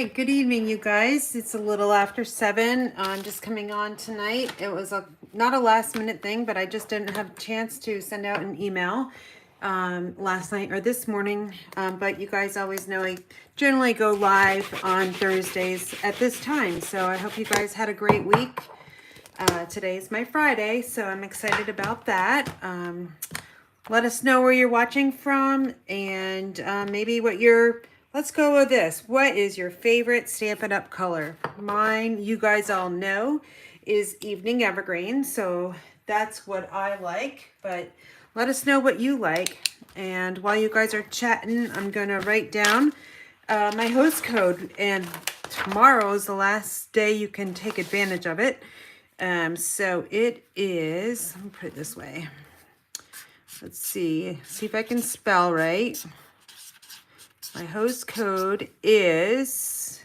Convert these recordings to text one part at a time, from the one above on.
right, good evening, you guys. It's a little after 7. I'm just coming on tonight. It was not a last minute thing, but I just didn't have a chance to send out an email last night or this morning. But you guys always know I generally go live on Thursdays at this time. So I hope you guys had a great week. Today's my Friday, so I'm excited about that. Let us know where you're watching from and maybe what let's go with this. What is your favorite Stampin' Up! Color? Mine, you guys all know, is Evening Evergreen. So that's what I like. But let us know what you like. And while you guys are chatting, I'm going to write down my host code. And tomorrow is the last day you can take advantage of it. So it is, let me put it this way. Let's see if I can spell right. My host code is,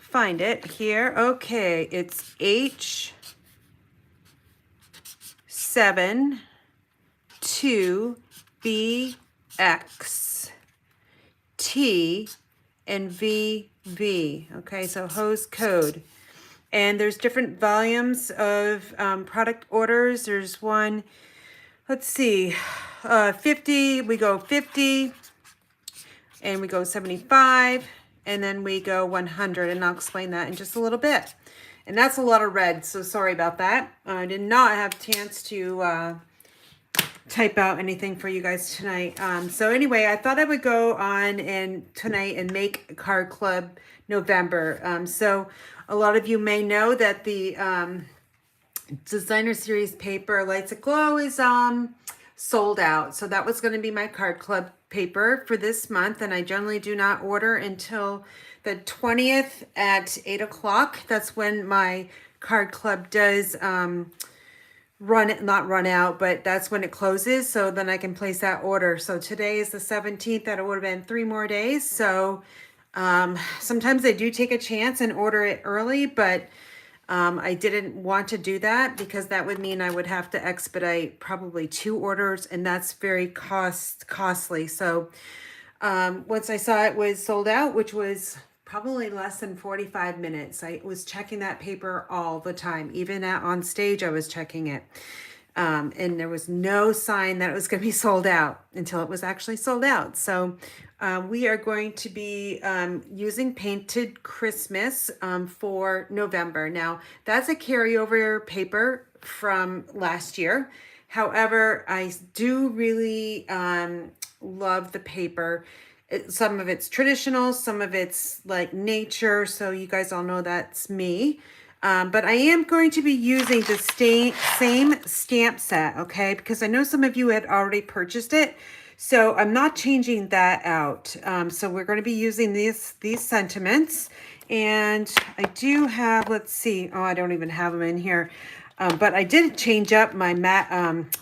find it here. Okay, it's H72BX T and VV. Okay, so host code. And there's different volumes of product orders. There's one, let's see, 50, we go 50. And we go 75, and then we go 100, and I'll explain that in just a little bit. And that's a lot of red, so sorry about that. I did not have a chance to type out anything for you guys tonight. So anyway, I thought I would go on tonight and make Card Club November. So a lot of you may know that the Designer Series paper Lights Aglow is sold out. So that was going to be my Card Club paper for this month, and I generally do not order until the 20th at 8 o'clock. That's when my Card Club does not run out, but that's when it closes, so then I can place that order. So today is the 17th. That would have been 3 more days. So sometimes I do take a chance and order it early, but I didn't want to do that because that would mean I would have to expedite probably 2 orders, and that's very costly. So once I saw it was sold out, which was probably less than 45 minutes, I was checking that paper all the time. Even on stage, I was checking it. And there was no sign that it was going to be sold out until it was actually sold out. So we are going to be using Painted Christmas for November. Now, that's a carryover paper from last year. However, I do really love the paper. Some of it's traditional, some of it's like nature. So you guys all know that's me. But I am going to be using the same stamp set, okay? Because I know some of you had already purchased it. So I'm not changing that out. So we're going to be using these sentiments. And I do have, let's see. Oh, I don't even have them in here. But I did change up my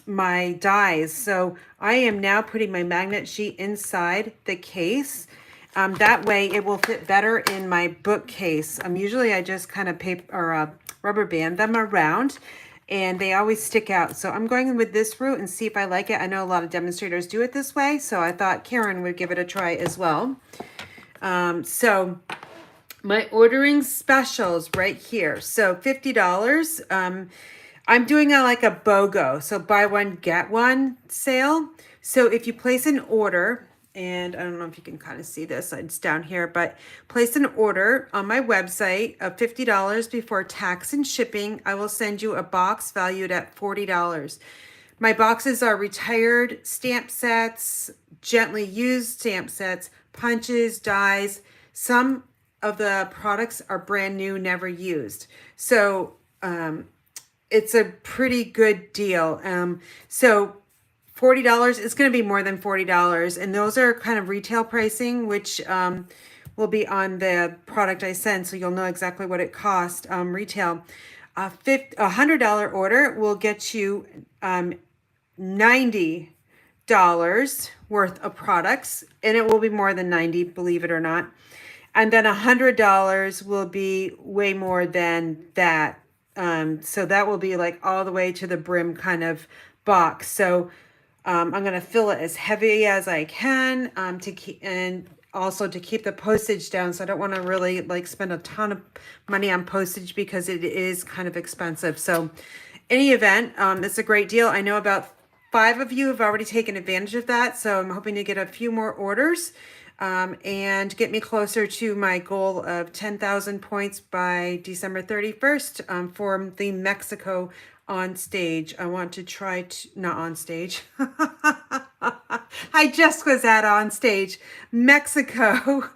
my dies. So I am now putting my magnet sheet inside the case. That way it will fit better in my bookcase. Usually I just kind of rubber band them around, and they always stick out. So I'm going with this route and see if I like it. I know a lot of demonstrators do it this way, so I thought Karen would give it a try as well. So my ordering specials right here. So $50. I'm doing like a BOGO, so buy one, get one sale. So if you place an order, and I don't know if you can kind of see this, it's down here, but place an order on my website of $50 before tax and shipping. I will send you a box valued at $40. My boxes are retired stamp sets, gently used stamp sets, punches, dies. Some of the products are brand new, never used. So it's a pretty good deal. So $40 is going to be more than $40, and those are kind of retail pricing, which will be on the product I send, so you'll know exactly what it cost retail. A $100 order will get you $90 worth of products, and it will be more than 90, believe it or not. And then $100 will be way more than that. So that will be like all the way to the brim kind of box. So I'm going to fill it as heavy as I can to keep, and also to keep the postage down. So I don't want to really like spend a ton of money on postage because it is kind of expensive. So any event, it's a great deal. I know about 5 of you have already taken advantage of that. So I'm hoping to get a few more orders and get me closer to my goal of 10,000 points by December 31st for the Mexico on stage. I want to try to, not on stage. I just was at on stage, Mexico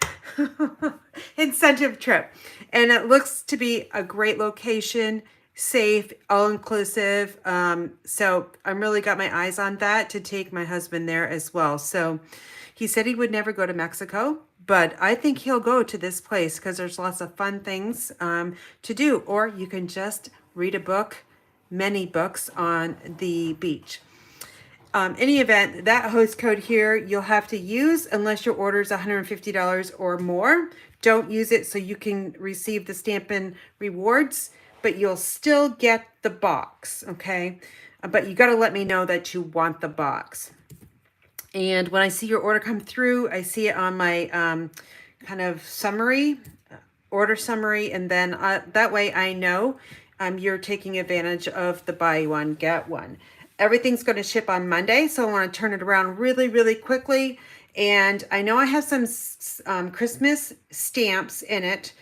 incentive trip. And it looks to be a great location, safe, all-inclusive. So I'm really got my eyes on that to take my husband there as well. So he said he would never go to Mexico, but I think he'll go to this place because there's lots of fun things to do. Or you can just read a book, many books on the beach. Any event, that host code here, you'll have to use unless your order is $150 or more. Don't use it so you can receive the Stampin' rewards, but you'll still get the box, okay? But you got to let me know that you want the box. And when I see your order come through, I see it on my kind of summary, order summary, and then that way I know you're taking advantage of the buy one, get one. Everything's going to ship on Monday, so I want to turn it around really, really quickly. And I know I have some Christmas stamps in it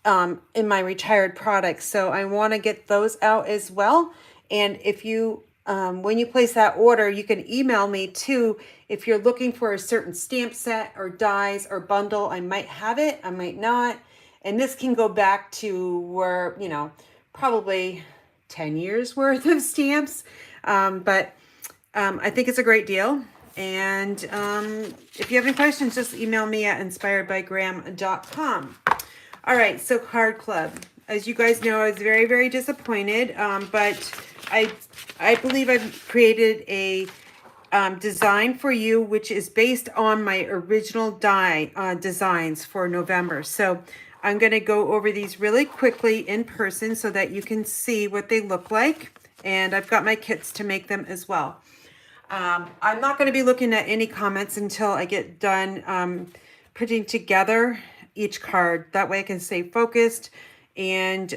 in my retired products, so I want to get those out as well. And if you, when you place that order, you can email me too. If you're looking for a certain stamp set or dies or bundle, I might have it, I might not. And this can go back to where, you know, probably 10 years worth of stamps. But I think it's a great deal. And if you have any questions, just email me at inspiredbygraham.com. All right, so Card Club. As you guys know, I was very, very disappointed, but I believe I've created a design for you, which is based on my original designs for November. So I'm going to go over these really quickly in person so that you can see what they look like. And I've got my kits to make them as well. I'm not going to be looking at any comments until I get done putting together each card. That way I can stay focused and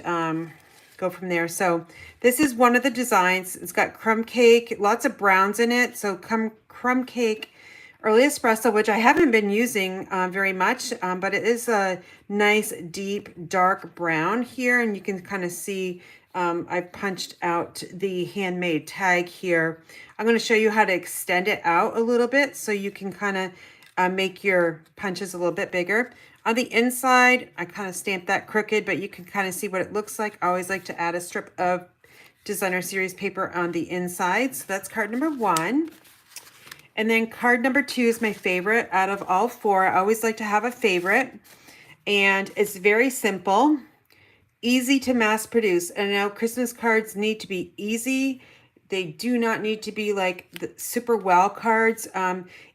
go from there. So this is one of the designs. It's got crumb cake, lots of browns in it. So crumb cake, early espresso, which I haven't been using very much, but it is a nice, deep, dark brown here. And you can kind of see I've punched out the handmade tag here. I'm going to show you how to extend it out a little bit so you can kind of make your punches a little bit bigger. On the inside, I kind of stamped that crooked, but you can kind of see what it looks like. I always like to add a strip of designer series paper on the inside. So that's card number 1. And then card number 2 is my favorite out of all 4. I always like to have a favorite. And it's very simple, easy to mass produce. And now Christmas cards need to be easy. They do not need to be like the super well cards.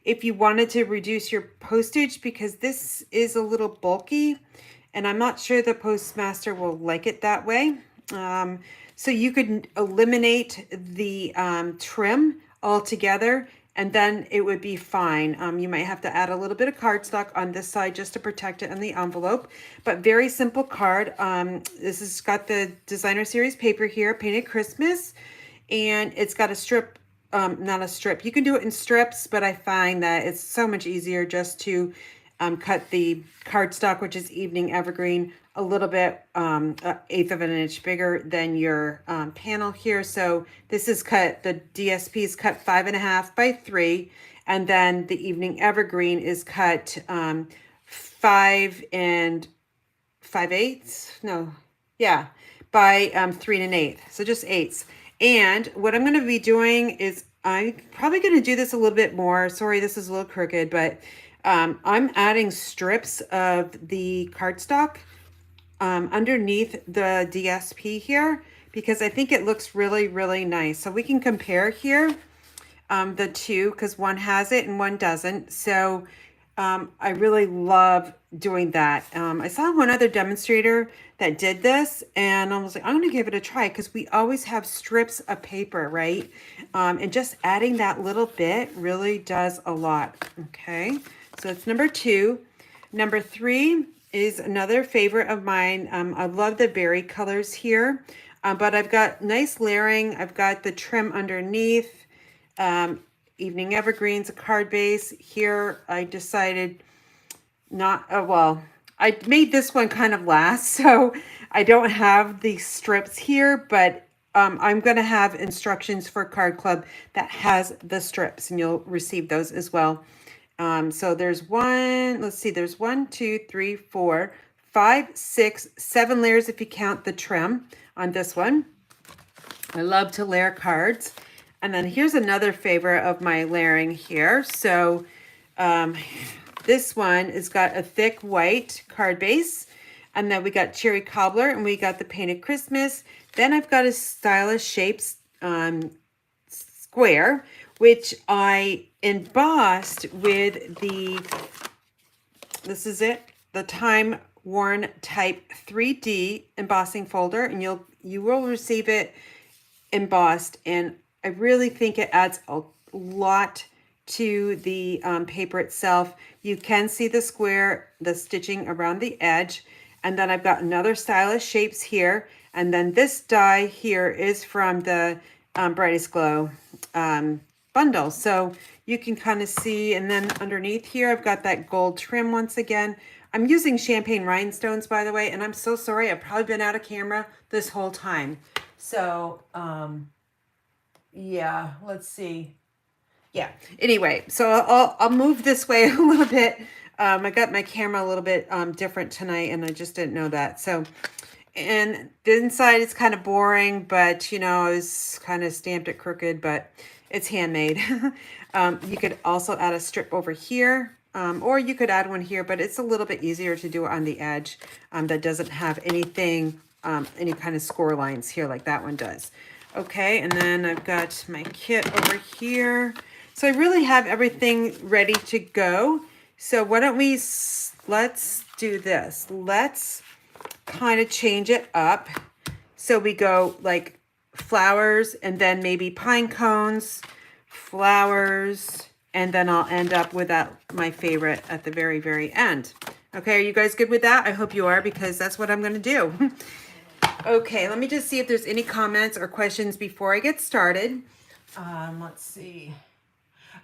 If you wanted to reduce your postage, because this is a little bulky, and I'm not sure the postmaster will like it that way. So you could eliminate the trim altogether, and then it would be fine. You might have to add a little bit of cardstock on this side just to protect it in the envelope, but very simple card. This has got the designer series paper here, Painted Christmas, and it's got a strip, not a strip. You can do it in strips, but I find that it's so much easier just to cut the cardstock, which is Evening Evergreen, a little bit, 1/8 of an inch bigger than your panel here. So this is cut, the DSP is cut 5.5 by 3, and then the Evening Evergreen is cut 5 5/8, no, yeah, by 3 1/8, so just 8ths. And what I'm going to be doing is I'm probably going to do this a little bit more. Sorry, this is a little crooked, but I'm adding strips of the cardstock underneath the DSP here because I think it looks really, really nice. So we can compare here the two because one has it and one doesn't. So I really love doing that. I saw one other demonstrator that did this and I was like, I'm going to give it a try because we always have strips of paper, right? And just adding that little bit really does a lot. Okay, so it's number 2. Number 3 is another favorite of mine. I love the berry colors here, but I've got nice layering. I've got the trim underneath, Evening Evergreens, a card base. Here I decided not, well, I made this one kind of last, so I don't have the strips here, but I'm going to have instructions for Card Club that has the strips, and you'll receive those as well. So there's one, let's see, there's 1, 2, 3, 4, 5, 6, 7 layers if you count the trim on this one. I love to layer cards. And then here's another favorite of my layering here. So this one has got a thick white card base. And then we got Cherry Cobbler, and we got the Painted Christmas. Then I've got a Stylish Shapes square, which I embossed with this is it, the Time Worn Type 3D embossing folder, and you will receive it embossed, and I really think it adds a lot to the paper itself. You can see the square, the stitching around the edge, and then I've got another Stylish Shapes here, and then this die here is from the Brightest Glow bundle, so you can kind of see. And then underneath here I've got that gold trim once again. I'm using champagne rhinestones, by the way, and I'm so sorry, I've probably been out of camera this whole time. So yeah, let's see. Yeah, anyway, so I'll move this way a little bit. I got my camera a little bit different tonight, and I just didn't know that. So, and the inside is kind of boring, but you know, it's kind of stamped it crooked, but it's handmade. You could also add a strip over here, or you could add one here, but it's a little bit easier to do it on the edge that doesn't have anything, any kind of score lines here like that one does. Okay, and then I've got my kit over here. So I really have everything ready to go. So why don't let's do this. Let's kind of change it up. So we go like flowers, and then maybe pine cones, flowers, and then I'll end up with my favorite at the very, very end. Okay, are you guys good with that? I hope you are, because that's what I'm going to do. Okay, let me just see if there's any comments or questions before I get started. Let's see.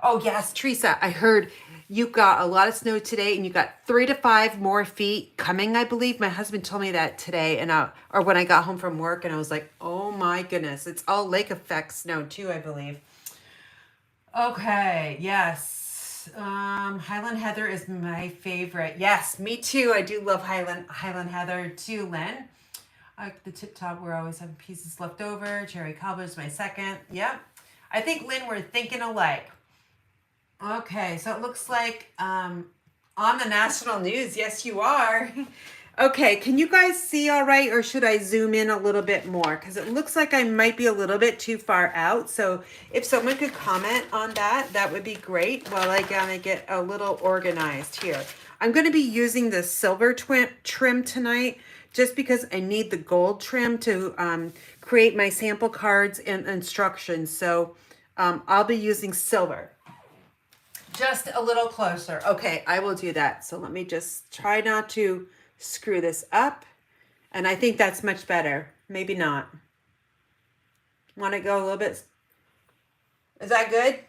Oh, yes, Teresa, I heard you got a lot of snow today, and you got 3 to 5 more feet coming, I believe. My husband told me that today, and or when I got home from work, and I was like, oh my goodness. It's all lake effect snow too, I believe. Okay, yes. Highland Heather is my favorite. Yes, me too. I do love Highland Heather too, Lynn. The tip top, we're always having pieces left over. Cherry Cobbler is my second. Yep. I think, Lynn, we're thinking alike. Okay, so it looks like on the national news. Yes, you are. Okay, can you guys see all right, or should I zoom in a little bit more? Because it looks like I might be a little bit too far out. So if someone could comment on that, that would be great while I gotta get a little organized here. I'm going to be using the silver trim tonight, just because I need the gold trim to create my sample cards and instructions. So I'll be using silver. Just a little closer. Okay, I will do that. So let me just try not to screw this up. And I think that's much better. Maybe not. Want to go a little bit? Is that good?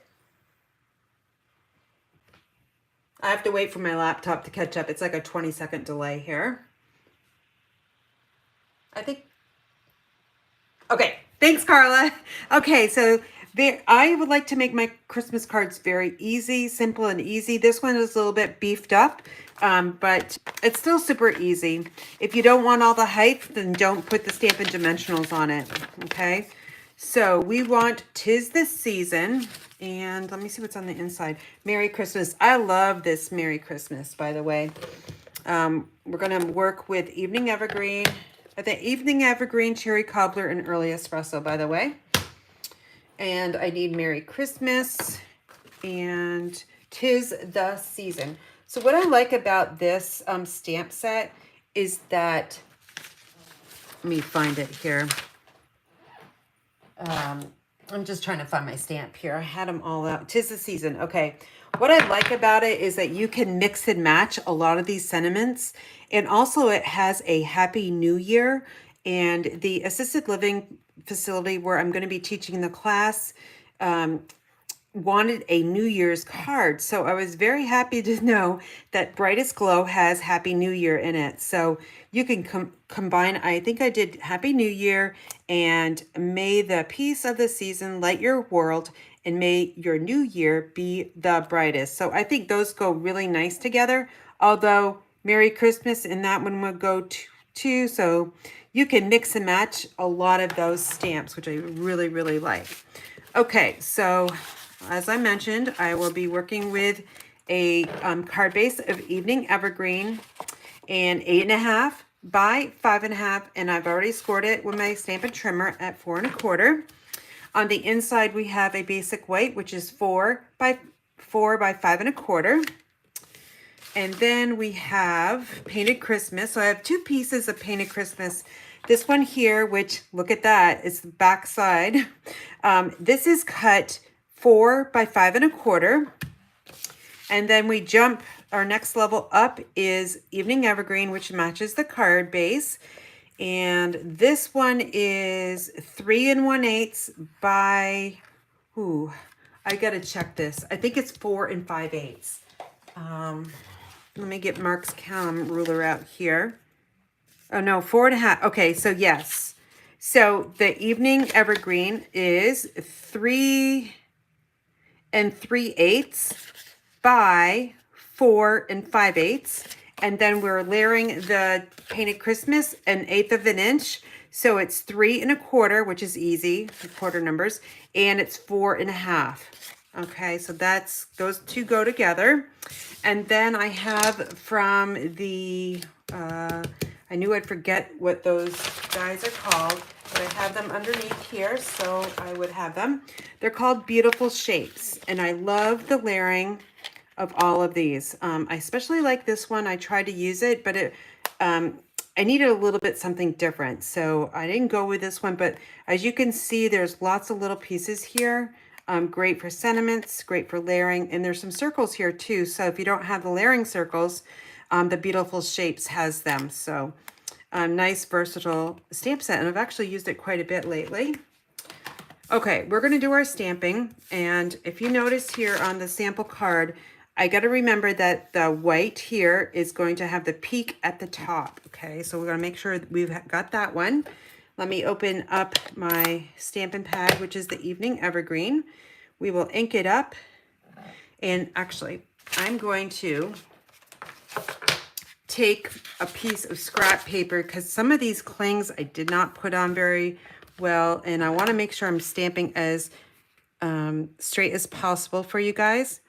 I have to wait for my laptop to catch up. It's like a 20-second delay here. I think. Okay, thanks, Carla. Okay, so I would like to make my Christmas cards very easy, simple and easy. This one is a little bit beefed up, but it's still super easy. If you don't want all the hype, then don't put the Stampin' Dimensionals on it, okay? So we want 'Tis the Season, and let me see what's on the inside. Merry Christmas. I love this Merry Christmas, by the way. We're going to work with Evening Evergreen. The Evening Evergreen, Cherry Cobbler, and Early Espresso, by the way. And I need Merry Christmas and 'Tis the Season. So what I like about this stamp set is that, let me find it here. I'm just trying to find my stamp here. I had them all out. 'Tis the season. Okay. What I like about it is that you can mix and match a lot of these sentiments. And also it has a Happy New Year. And the assisted living facility where I'm going to be teaching the class wanted a New Year's card. So I was very happy to know that Brightest Glow has Happy New Year in it. So you can combine, I think I did Happy New Year and may the peace of the season light your world and may your new year be the brightest. So I think those go really nice together. Although Merry Christmas and that one would go too. So you can mix and match a lot of those stamps, which I really, really like. Okay, so as I mentioned, I will be working with a card base of Evening Evergreen and 8.5 by 5.5, and I've already scored it with my Stampin' Trimmer at 4 1/4. On the inside, we have a basic white, which is 4 by 5 1/4. And then we have Painted Christmas. So I have 2 pieces of Painted Christmas. This one here, which look at that, it's the back side. This is cut 4 by 5 1/4. And then we jump, our next level up is Evening Evergreen, which matches the card base. And this one is 3 1/8 by, I gotta check this. I think it's 4 5/8. Let me get Mark's ruler out here. Oh no, 4 1/2. Okay, so yes. So the Evening Evergreen is 3 3/8 by 4 5/8. And then we're layering the Painted Christmas 1/8 of an inch. So it's 3 1/4, which is easy, the quarter numbers, and it's 4 1/2. Okay, so that's, those two go together. And then I have from the, I knew I'd forget what those guys are called, but I have them underneath here, so I would have them. They're called Beautiful Shapes, and I love the layering of all of these. I especially like this one. I tried to use it, but it, I needed a little bit something different, so I didn't go with this one. But as you can see, there's lots of little pieces here. Great for sentiments, great for layering, and there's some circles here too. So if you don't have the layering circles, the Beautiful Shapes has them. So nice versatile stamp set, and I've actually used it quite a bit lately. Okay, we're going to do our stamping, and if you notice here on the sample card, I got to remember that the white here is going to have the peak at the top. Okay, so we're going to make sure we've got that one. Let me open up my Stampin' Pad, which is the Evening Evergreen. We will ink it up. And actually, I'm going to take a piece of scrap paper because some of these clings I did not put on very well. And I want to make sure I'm stamping as straight as possible for you guys.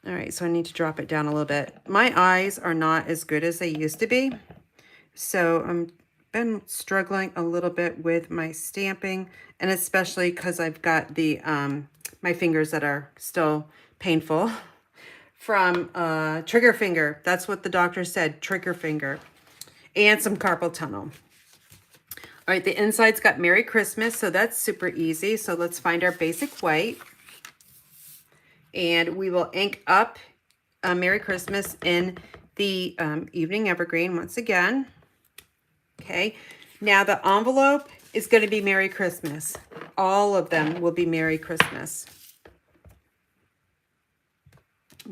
All right, so I need to drop it down a little bit. My eyes are not as good as they used to be. So I'm been struggling a little bit with my stamping, and especially because I've got the my fingers that are still painful from trigger finger. That's what the doctor said, trigger finger, and some carpal tunnel. All right, the inside's got Merry Christmas, so that's super easy. So let's find our basic white, and we will ink up Merry Christmas in the Evening Evergreen once again. Okay, now the envelope is going to be Merry Christmas. All of them will be Merry Christmas.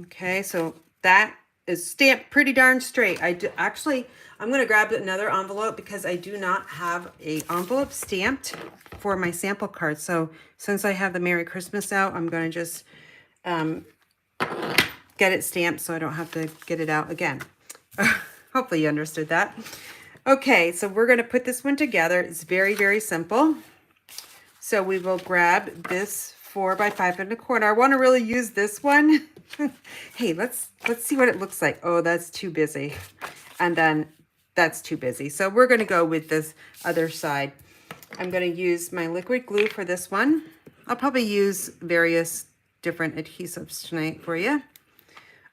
Okay, so that is stamped pretty darn straight. Actually, I'm going to grab another envelope because I do not have an envelope stamped for my sample card. So since I have the Merry Christmas out, I'm going to just get it stamped so I don't have to get it out again. Hopefully you understood that. Okay, so we're going to put this one together. It's very, very simple. So we will grab this 4 by 5 1/4. I want to really use this one. Hey, let's see what it looks like. Oh, that's too busy. And then that's too busy. So we're going to go with this other side. I'm going to use my liquid glue for this one. I'll probably use various different adhesives tonight for you.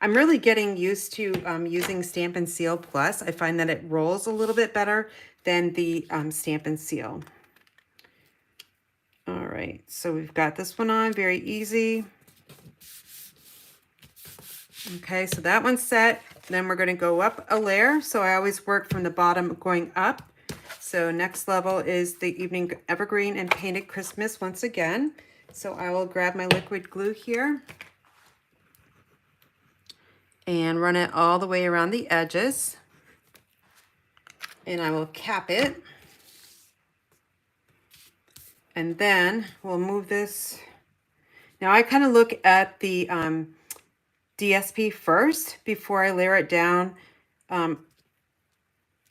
I'm really getting used to using Stampin' Seal Plus. I find that it rolls a little bit better than the Stampin' Seal. All right, so we've got this one on, very easy. Okay, so that one's set. Then we're going to go up a layer. So I always work from the bottom going up. So next level is the Evening Evergreen and Painted Christmas once again. So I will grab my liquid glue here and run it all the way around the edges. And I will cap it. And then we'll move this. Now I kind of look at the DSP first before I layer it down,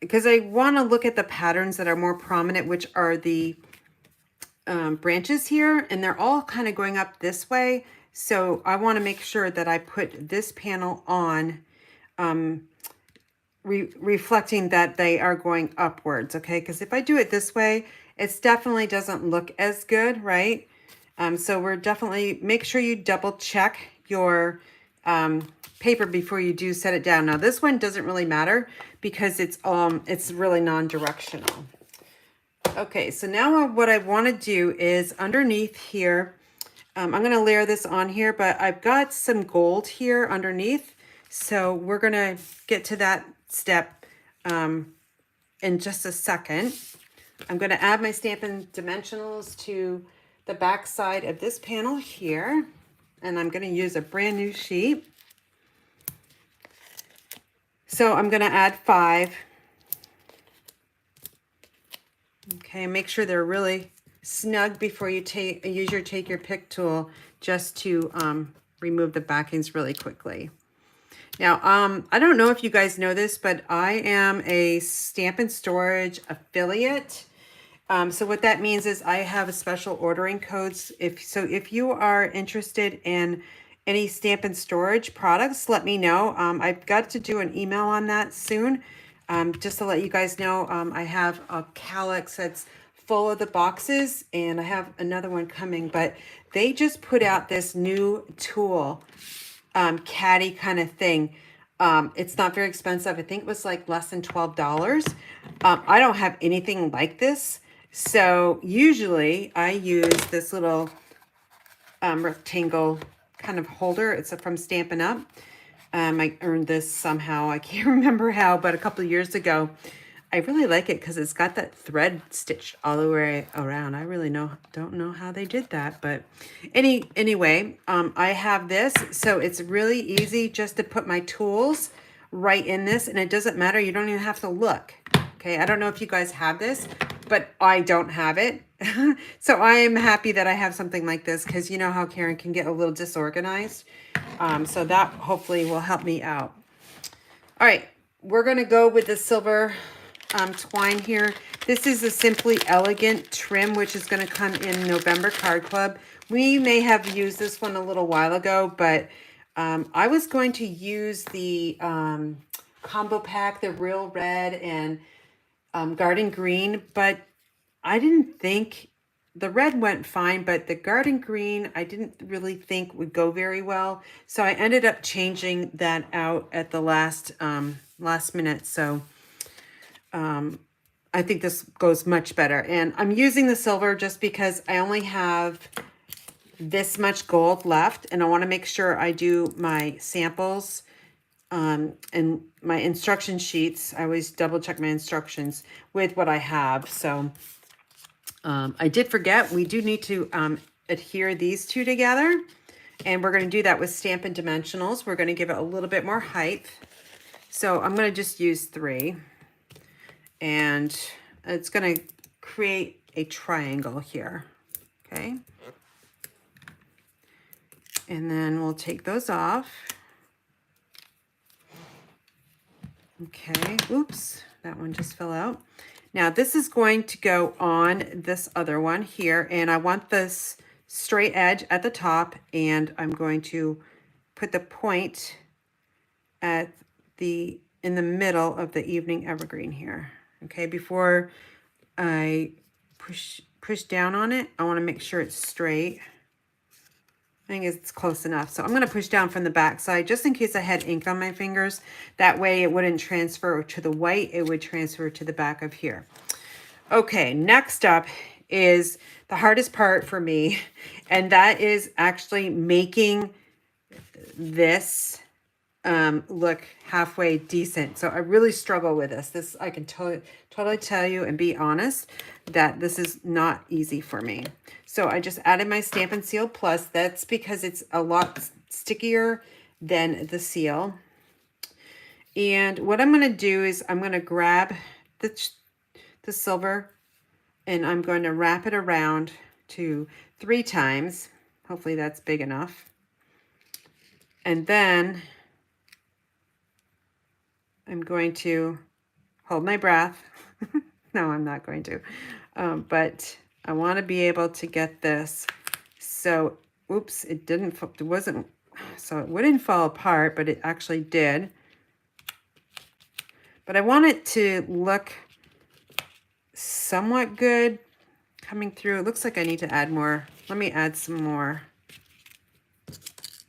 because I want to look at the patterns that are more prominent, which are the branches here, and they're all kind of going up this way. So I want to make sure that I put this panel on, reflecting that they are going upwards, okay? Because if I do it this way, it definitely doesn't look as good, right? So we're definitely, make sure you double check your paper before you do set it down. Now this one doesn't really matter because it's really non-directional. Okay, so now what I want to do is underneath here, I'm going to layer this on here, but I've got some gold here underneath. So we're going to get to that step in just a second. I'm going to add my Stampin' Dimensionals to the back side of this panel here. And I'm going to use a brand new sheet. So I'm going to add 5. Okay, make sure they're really snug before you use your take your pick tool just to remove the backings really quickly. Now, I don't know if you guys know this, but I am a Stampin' Storage affiliate. So what that means is I have a special ordering codes. If you are interested in any Stampin' Storage products, let me know. I've got to do an email on that soon. Just to let you guys know, I have a Kallax that's full of the boxes, and I have another one coming, but they just put out this new tool, caddy kind of thing. It's not very expensive. I think it was like less than $12. I don't have anything like this. So usually I use this little rectangle kind of holder. It's from Stampin' Up. I earned this somehow. I can't remember how, but a couple of years ago. I really like it because it's got that thread stitched all the way around. I really don't know how they did that, but anyway, I have this, so it's really easy just to put my tools right in this, and it doesn't matter. You don't even have to look. Okay, I don't know if you guys have this, but I don't have it. So I am happy that I have something like this because you know how Karen can get a little disorganized. So that hopefully will help me out. All right, we're going to go with the silver twine here. This is a Simply Elegant trim, which is going to come in November Card Club. We may have used this one a little while ago, but I was going to use the combo pack, the Real Red and Garden Green, but I didn't think the red went fine, but the Garden Green I didn't really think would go very well. So I ended up changing that out at the last minute. So I think this goes much better. And I'm using the silver just because I only have this much gold left, and I want to make sure I do my samples and my instruction sheets. I always double check my instructions with what I have. So I did forget, we do need to adhere these two together, and we're going to do that with Stampin' Dimensionals. We're going to give it a little bit more height. So I'm going to just use 3, and it's going to create a triangle here. Okay. And then we'll take those off. Okay, oops, that one just fell out. Now this is going to go on this other one here, and I want this straight edge at the top, and I'm going to put the point in the middle of the Evening Evergreen here. Okay, before I push down on it, I want to make sure it's straight. I think it's close enough. So I'm going to push down from the back side just in case I had ink on my fingers. That way it wouldn't transfer to the white. It would transfer to the back of here. Okay, next up is the hardest part for me, and that is actually making this look halfway decent. So I really struggle with this. This I can totally tell you and be honest that this is not easy for me. So I just added my Stampin' Seal Plus. That's because it's a lot stickier than the seal. And what I'm going to do is I'm going to grab the silver and I'm going to wrap it around to 3 times. Hopefully that's big enough. And then I'm going to hold my breath. No, I'm not going to. But I want to be able to get this. So, oops, it wasn't, so it wouldn't fall apart, but it actually did. But I want it to look somewhat good coming through. It looks like I need to add more. Let me add some more.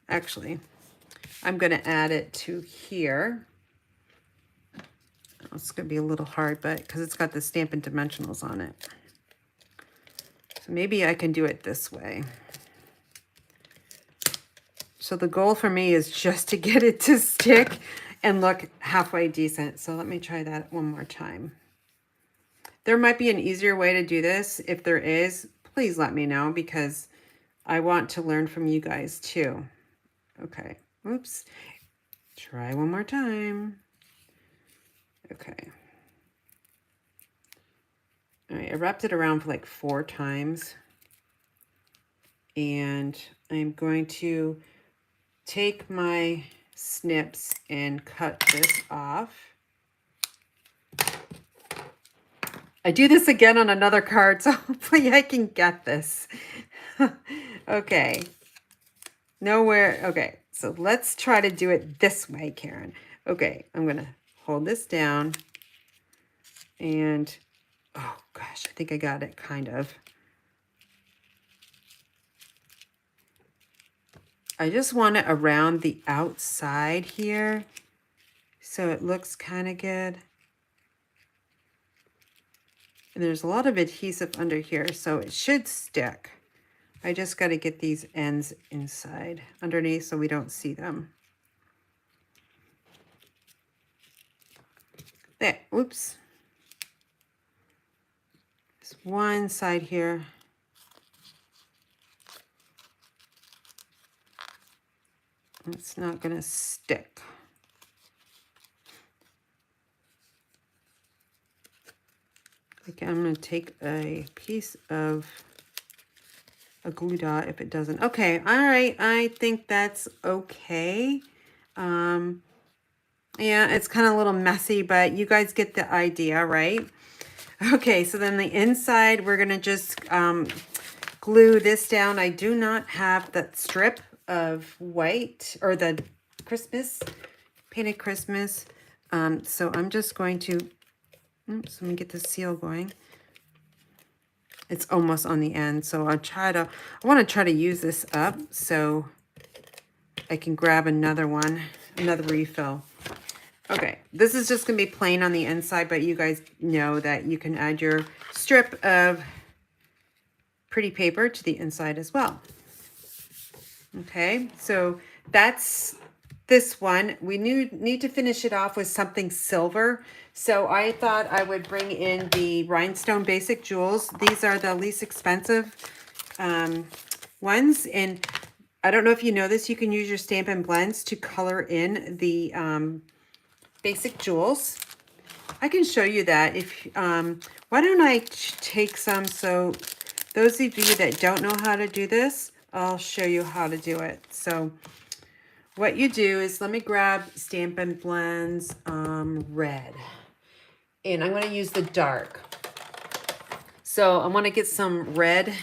Actually, I'm going to add it to here. It's going to be a little hard, but because it's got the Stampin' Dimensionals on it. So maybe I can do it this way. So the goal for me is just to get it to stick and look halfway decent. So let me try that one more time. There might be an easier way to do this. If there is, please let me know because I want to learn from you guys too. Okay, oops. Try one more time. Okay. All right, I wrapped it around for like 4 times. And I'm going to take my snips and cut this off. I do this again on another card, so hopefully I can get this. Okay. Nowhere. Okay, so let's try to do it this way, Karen. Okay, I'm going to hold this down. And, oh gosh, I think I got it kind of. I just want it around the outside here so it looks kind of good. And there's a lot of adhesive under here, so it should stick. I just got to get these ends inside underneath so we don't see them. There, oops. There's one side here. It's not going to stick. Okay, I'm going to take a piece of a glue dot if it doesn't. Okay, all right. I think that's okay. Yeah, it's kind of a little messy, but you guys get the idea, right? Okay, so then the inside, we're going to just glue this down. I do not have that strip of white or the Christmas, painted Christmas. So I'm just going to, oops, let me get the seal going. It's almost on the end, so I want to try to use this up so I can grab another one, another refill. Okay, this is just going to be plain on the inside, but you guys know that you can add your strip of pretty paper to the inside as well. Okay, so that's this one. We need to finish it off with something silver. So I thought I would bring in the Rhinestone Basic Jewels. These are the least expensive ones. And I don't know if you know this, you can use your Stampin' Blends to color in the Basic Jewels. I can show you that. If why don't I take some, so those of you that don't know how to do this, I'll show you how to do it. So what you do is, let me grab Stampin' Blends red. And I'm going to use the dark. So I want to get some red,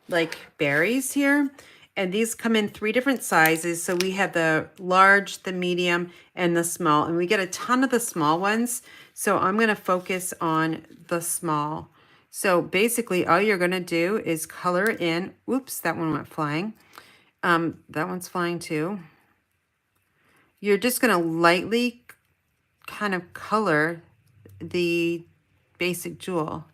like berries here. And these come in 3 different sizes. So we have the large, the medium, and the small. And we get a ton of the small ones. So I'm going to focus on the small. So basically all you're going to do is color in. Oops, that one went flying. That one's flying too. You're just going to lightly kind of color the basic jewel.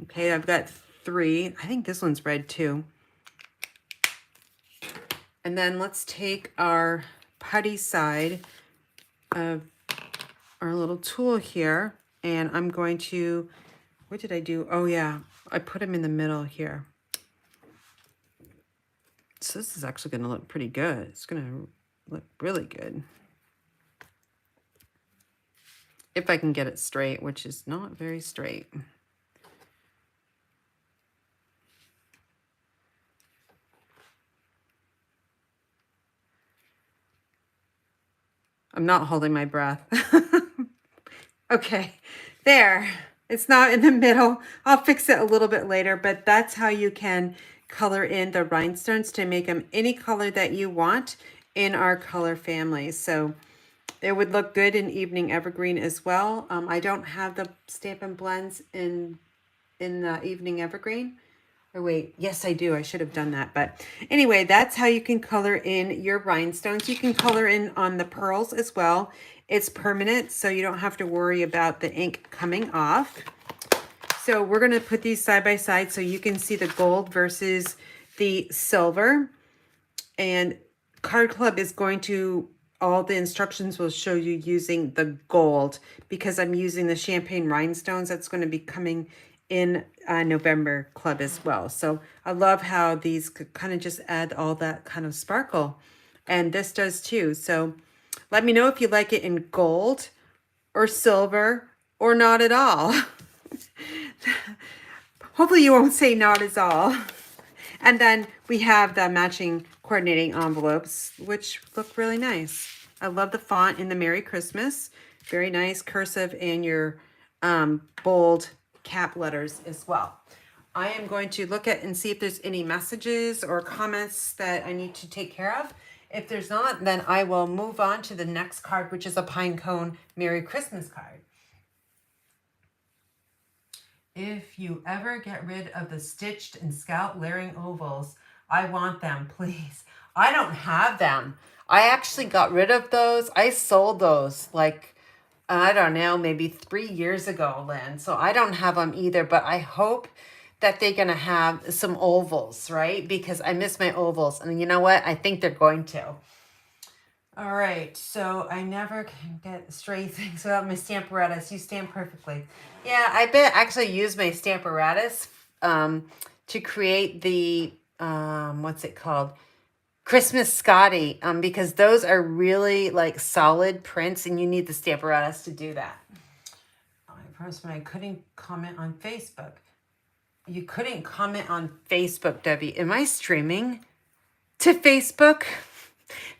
Okay, I've got 3. I think this one's red too. And then let's take our putty side of our little tool here, and I'm going to, what did I do? Oh yeah, I put them in the middle here. So this is actually going to look pretty good. It's going to look really good. If I can get it straight, which is not very straight. I'm not holding my breath. Okay, there. It's not in the middle. I'll fix it a little bit later, but that's how you can color in the rhinestones to make them any color that you want in our color family. So it would look good in Evening Evergreen as well. I don't have the Stampin' Blends in Evening Evergreen. Or wait, yes, I do. I should have done that. But anyway, that's how you can color in your rhinestones. You can color in on the pearls as well. It's permanent, so you don't have to worry about the ink coming off. So we're going to put these side by side so you can see the gold versus the silver. And Card Club is going to, all the instructions will show you using the gold because I'm using the champagne rhinestones. That's going to be coming in November Club as well. So I love how these could kind of just add all that kind of sparkle. And this does too. So let me know if you like it in gold or silver or not at all. Hopefully you won't say not at all. And then we have the matching coordinating envelopes, which look really nice. I love the font in the Merry Christmas. Very nice cursive and your bold cap letters as well. I am going to look at and see if there's any messages or comments that I need to take care of. If there's not, then I will move on to the next card, which is a Pinecone Merry Christmas card. If you ever get rid of the stitched and scalloped layering ovals, I want them, please. I don't have them. I actually got rid of those. I sold those like, I don't know, maybe 3 years ago, Lynn. So I don't have them either, but I hope that they're going to have some ovals, right? Because I miss my ovals. And you know what? I think they're going to. All right, so I never can get straight things without my Stamparatus. You stamp perfectly. Yeah, I bet actually use my Stamparatus to create the, what's it called? Christmas Scotty, because those are really like solid prints and you need the Stamparatus to do that. I promised when I couldn't comment on Facebook. You couldn't comment on Facebook, Debbie. Am I streaming to Facebook?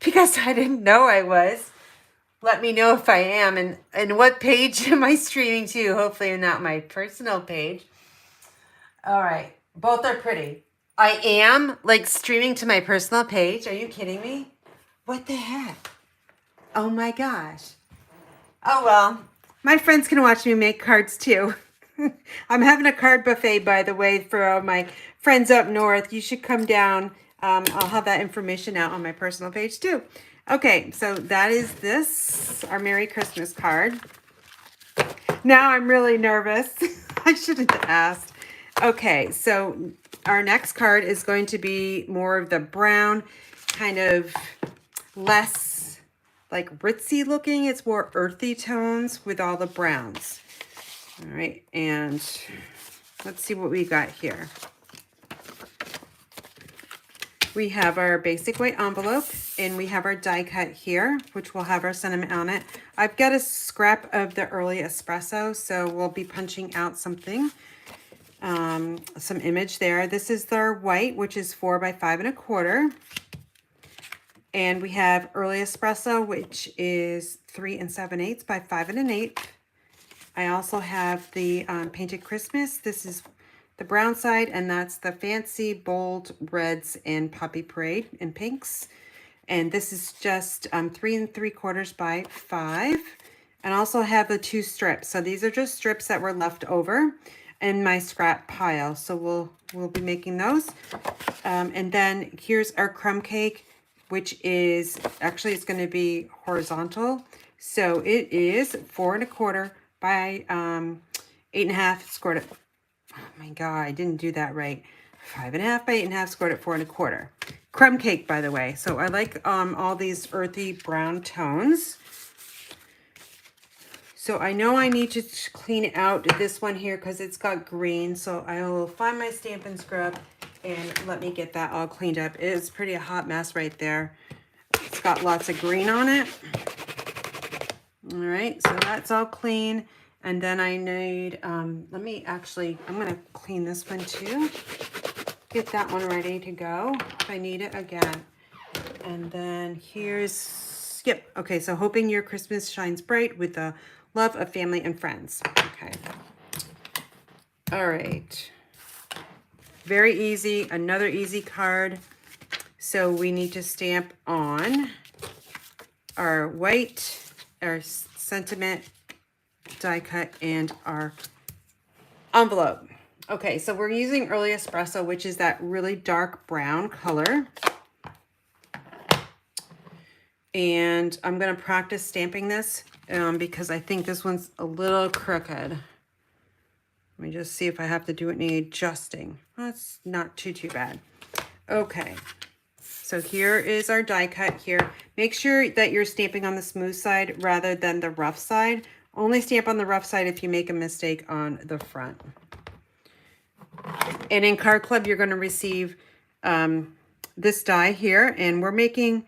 Because I didn't know I was. Let me know if I am. And what page am I streaming to? Hopefully not my personal page. All right. Both are pretty. I am like streaming to my personal page. Are you kidding me? What the heck? Oh my gosh. Oh well. My friends can watch me make cards too. I'm having a card buffet, by the way, for all my friends up north. You should come down. I'll have that information out on my personal page too. Okay, so that is this, our Merry Christmas card. Now I'm really nervous. I shouldn't have asked. Okay, so our next card is going to be more of the brown, kind of less like ritzy looking. It's more earthy tones with all the browns. All right, and let's see what we got here. We have our basic white envelope, and we have our die cut here, which will have our sentiment on it. I've got a scrap of the early espresso, so we'll be punching out something, some image there. This is our white, which is 4 by 5 1/4. And we have early espresso, which is 3 7/8 by 5 1/8. I also have the Painted Christmas. This is the brown side, and that's the fancy bold reds and Poppy Parade in pinks. And this is just 3 3/4 by 5. And also have the 2 strips. So these are just strips that were left over in my scrap pile. So we'll be making those. And then here's our crumb cake, which is actually it's going to be horizontal. So it is 4 1/4 by 8 1/2 scored it. Oh my God, I didn't do that right. 5.5 by 8.5 scored at 4.25. Crumb cake, by the way. So I like all these earthy brown tones. So I know I need to clean out this one here because it's got green. So I will find my Stampin' Scrub and let me get that all cleaned up. It is pretty a hot mess right there. It's got lots of green on it. All right, so that's all clean. And then I need, I'm gonna clean this one too. Get that one ready to go if I need it again. And then here's, yep, okay, so hoping your Christmas shines bright with the love of family and friends. Okay. All right. Very easy, another easy card. So we need to stamp on our white, our sentiment die cut, and our envelope. Okay, so we're using Early Espresso, which is that really dark brown color. And I'm going to practice stamping this because I think this one's a little crooked. Let me just see if I have to do any adjusting. That's not too bad. Okay, so here is our die cut here. Make sure that you're stamping on the smooth side rather than the rough side. Only stamp on the rough side if you make a mistake on the front. And in Card Club, you're going to receive this die here, and we're making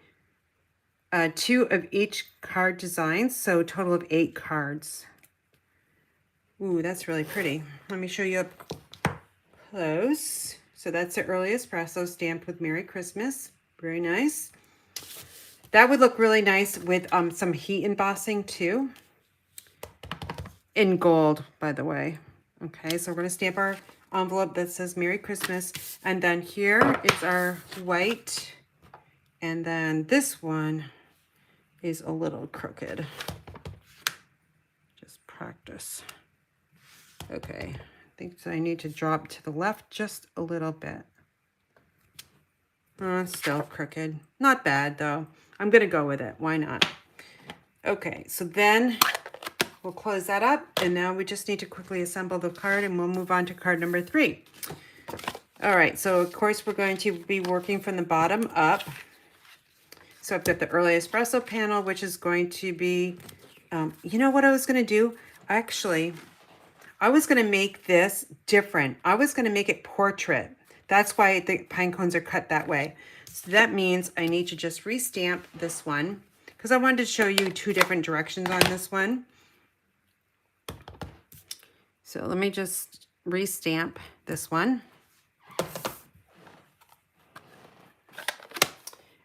2 of each card design, so a total of 8 cards. Ooh, that's really pretty. Let me show you up close. So that's the Early Espresso stamped with Merry Christmas. Very nice. That would look really nice with some heat embossing too. In gold, by the way. Okay, so we're going to stamp our envelope that says Merry Christmas. And then here is our white. And then this one is a little crooked. Just practice. Okay, I think I need to drop to the left just a little bit. Oh, it's still crooked. Not bad though. I'm gonna go with it. Why not? Okay, so then we'll close that up, and now we just need to quickly assemble the card, and we'll move on to card number 3. All right, so of course we're going to be working from the bottom up. So I've got the Early Espresso panel, which is going to be, you know what I was going to do? Actually, I was going to make this different. I was going to make it portrait. That's why the pine cones are cut that way. So that means I need to just restamp this one because I wanted to show you 2 different directions on this one. So let me just restamp this one.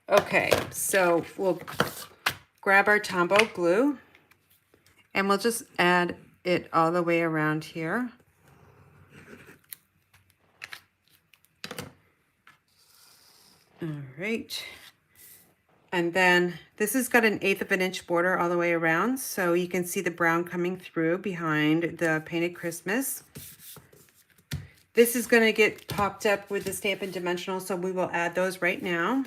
Okay, so we'll grab our Tombow glue and we'll just add it all the way around here. All right. And then this has got an 1/8 of an inch border all the way around, so you can see the brown coming through behind the Painted Christmas. This is going to get popped up with the Stampin' Dimensional, so we will add those right now.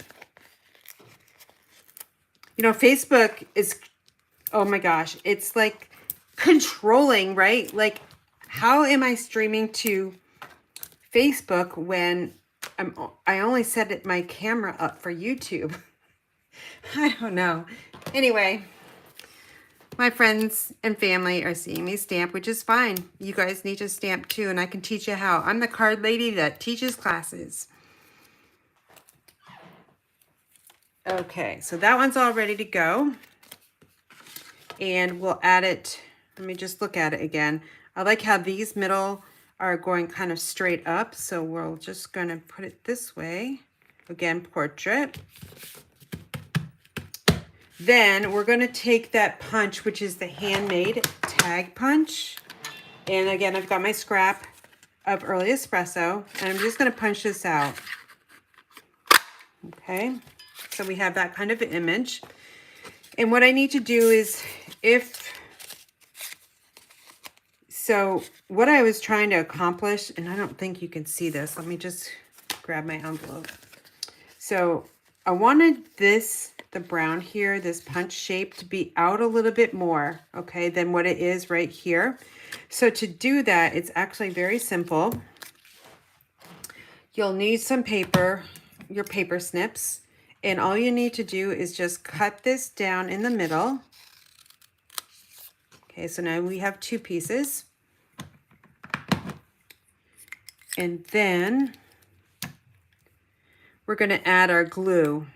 You know, Facebook is, oh my gosh, it's like controlling, right? Like, how am I streaming to Facebook when I only set my camera up for YouTube? I don't know. Anyway, my friends and family are seeing me stamp, which is fine. You guys need to stamp too, and I can teach you how. I'm the card lady that teaches classes. Okay, so that one's all ready to go. And we'll add it. Let me just look at it again. I like how these middle are going kind of straight up. So we're just going to put it this way. Again, portrait. Then we're going to take that punch, which is the handmade tag punch. And again, I've got my scrap of Early Espresso. And I'm just going to punch this out. Okay. So we have that kind of image. And what I need to do is so what I was trying to accomplish, and I don't think you can see this. Let me just grab my envelope. So I wanted the brown here, this punch shape, to be out a little bit more, okay, than what it is right here. So to do that, it's actually very simple. You'll need some paper, your paper snips, and all you need to do is just cut this down in the middle. Okay, so now we have 2 pieces. And then we're going to add our glue.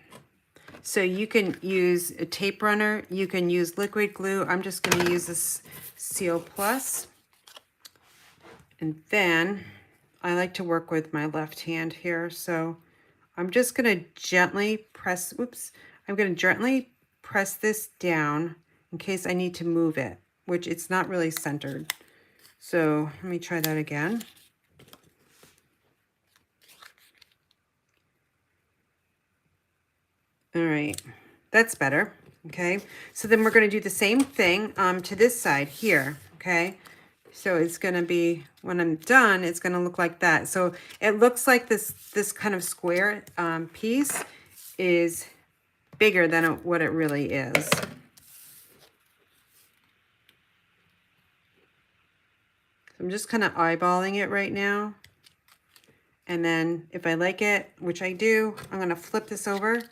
So you can use a tape runner, you can use liquid glue. I'm just going to use this Seal Plus. And then I like to work with my left hand here. So I'm just going to gently press, I'm going to gently press this down in case I need to move it, which it's not really centered. So let me try that again. All right, that's better. Okay, so then we're going to do the same thing to this side here. Okay, so it's going to be, when I'm done, it's going to look like that. So it looks like this kind of square piece is bigger than what it really is. I'm just kind of eyeballing it right now. And then if I like it, which I do, I'm going to flip this over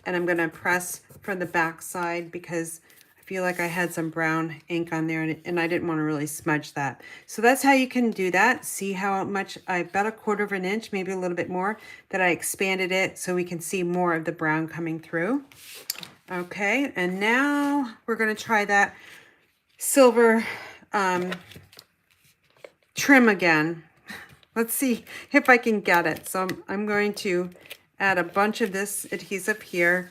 and I'm going to press from the back side because I feel like I had some brown ink on there and I didn't want to really smudge that. So that's how you can do that. See how much, about 1/4 of an inch, maybe a little bit more, that I expanded it so we can see more of the brown coming through. Okay, and now we're going to try that silver trim again. Let's see if I can get it. So I'm going to add a bunch of this adhesive here,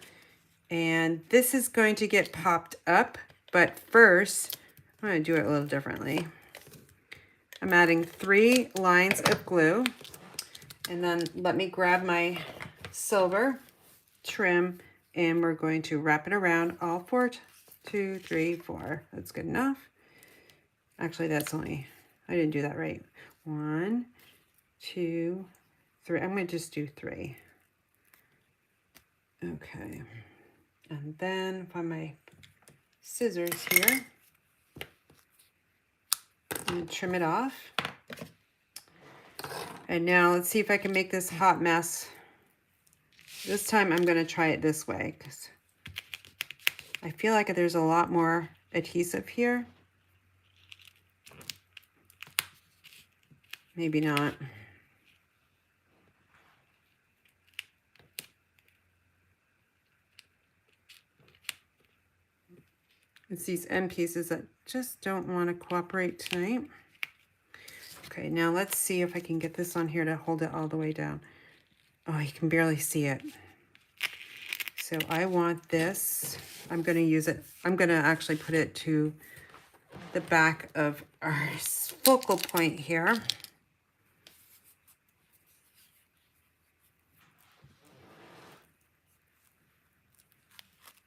and this is going to get popped up, but first I'm going to do it a little differently. I'm adding 3 lines of glue, and then let me grab my silver trim, and we're going to wrap it around all 4, 2, 3, 4. That's good enough. Actually, that's only, I didn't do that right. 1, 2, 3. I'm going to just do 3. Okay. And then find my scissors here. I'm going to trim it off. And now let's see if I can make this hot mess. This time I'm going to try it this way because I feel like there's a lot more adhesive here. Maybe not. It's these end pieces that just don't want to cooperate tonight. Okay, now let's see if I can get this on here to hold it all the way down. Oh, you can barely see it. So I want this. I'm going to use it. I'm going to actually put it to the back of our focal point here.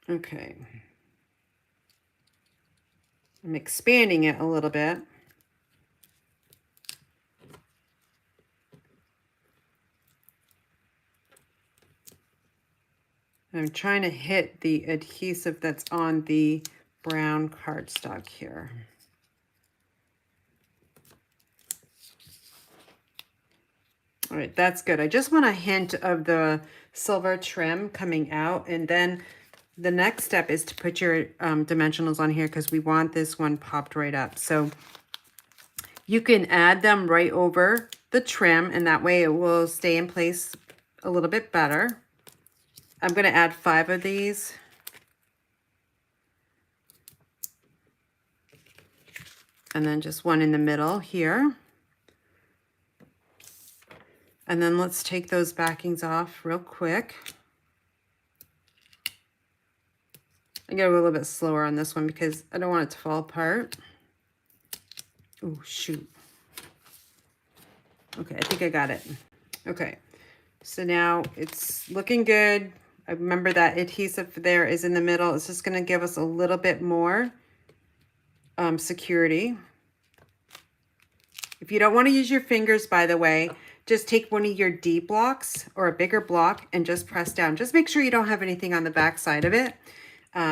Okay. I'm expanding it a little bit. I'm trying to hit the adhesive that's on the brown cardstock here. All right, that's good. I just want a hint of the silver trim coming out, and then the next step is to put your dimensionals on here because we want this one popped right up. So you can add them right over the trim, and that way it will stay in place a little bit better. I'm going to add 5 of these. And then just one in the middle here. And then let's take those backings off real quick. I go a little bit slower on this one because I don't want it to fall apart. Oh, shoot. Okay, I think I got it. Okay, so now it's looking good. I remember that adhesive there is in the middle. It's just going to give us a little bit more security. If you don't want to use your fingers, by the way, just take one of your D blocks or a bigger block and just press down. Just make sure you don't have anything on the back side of it.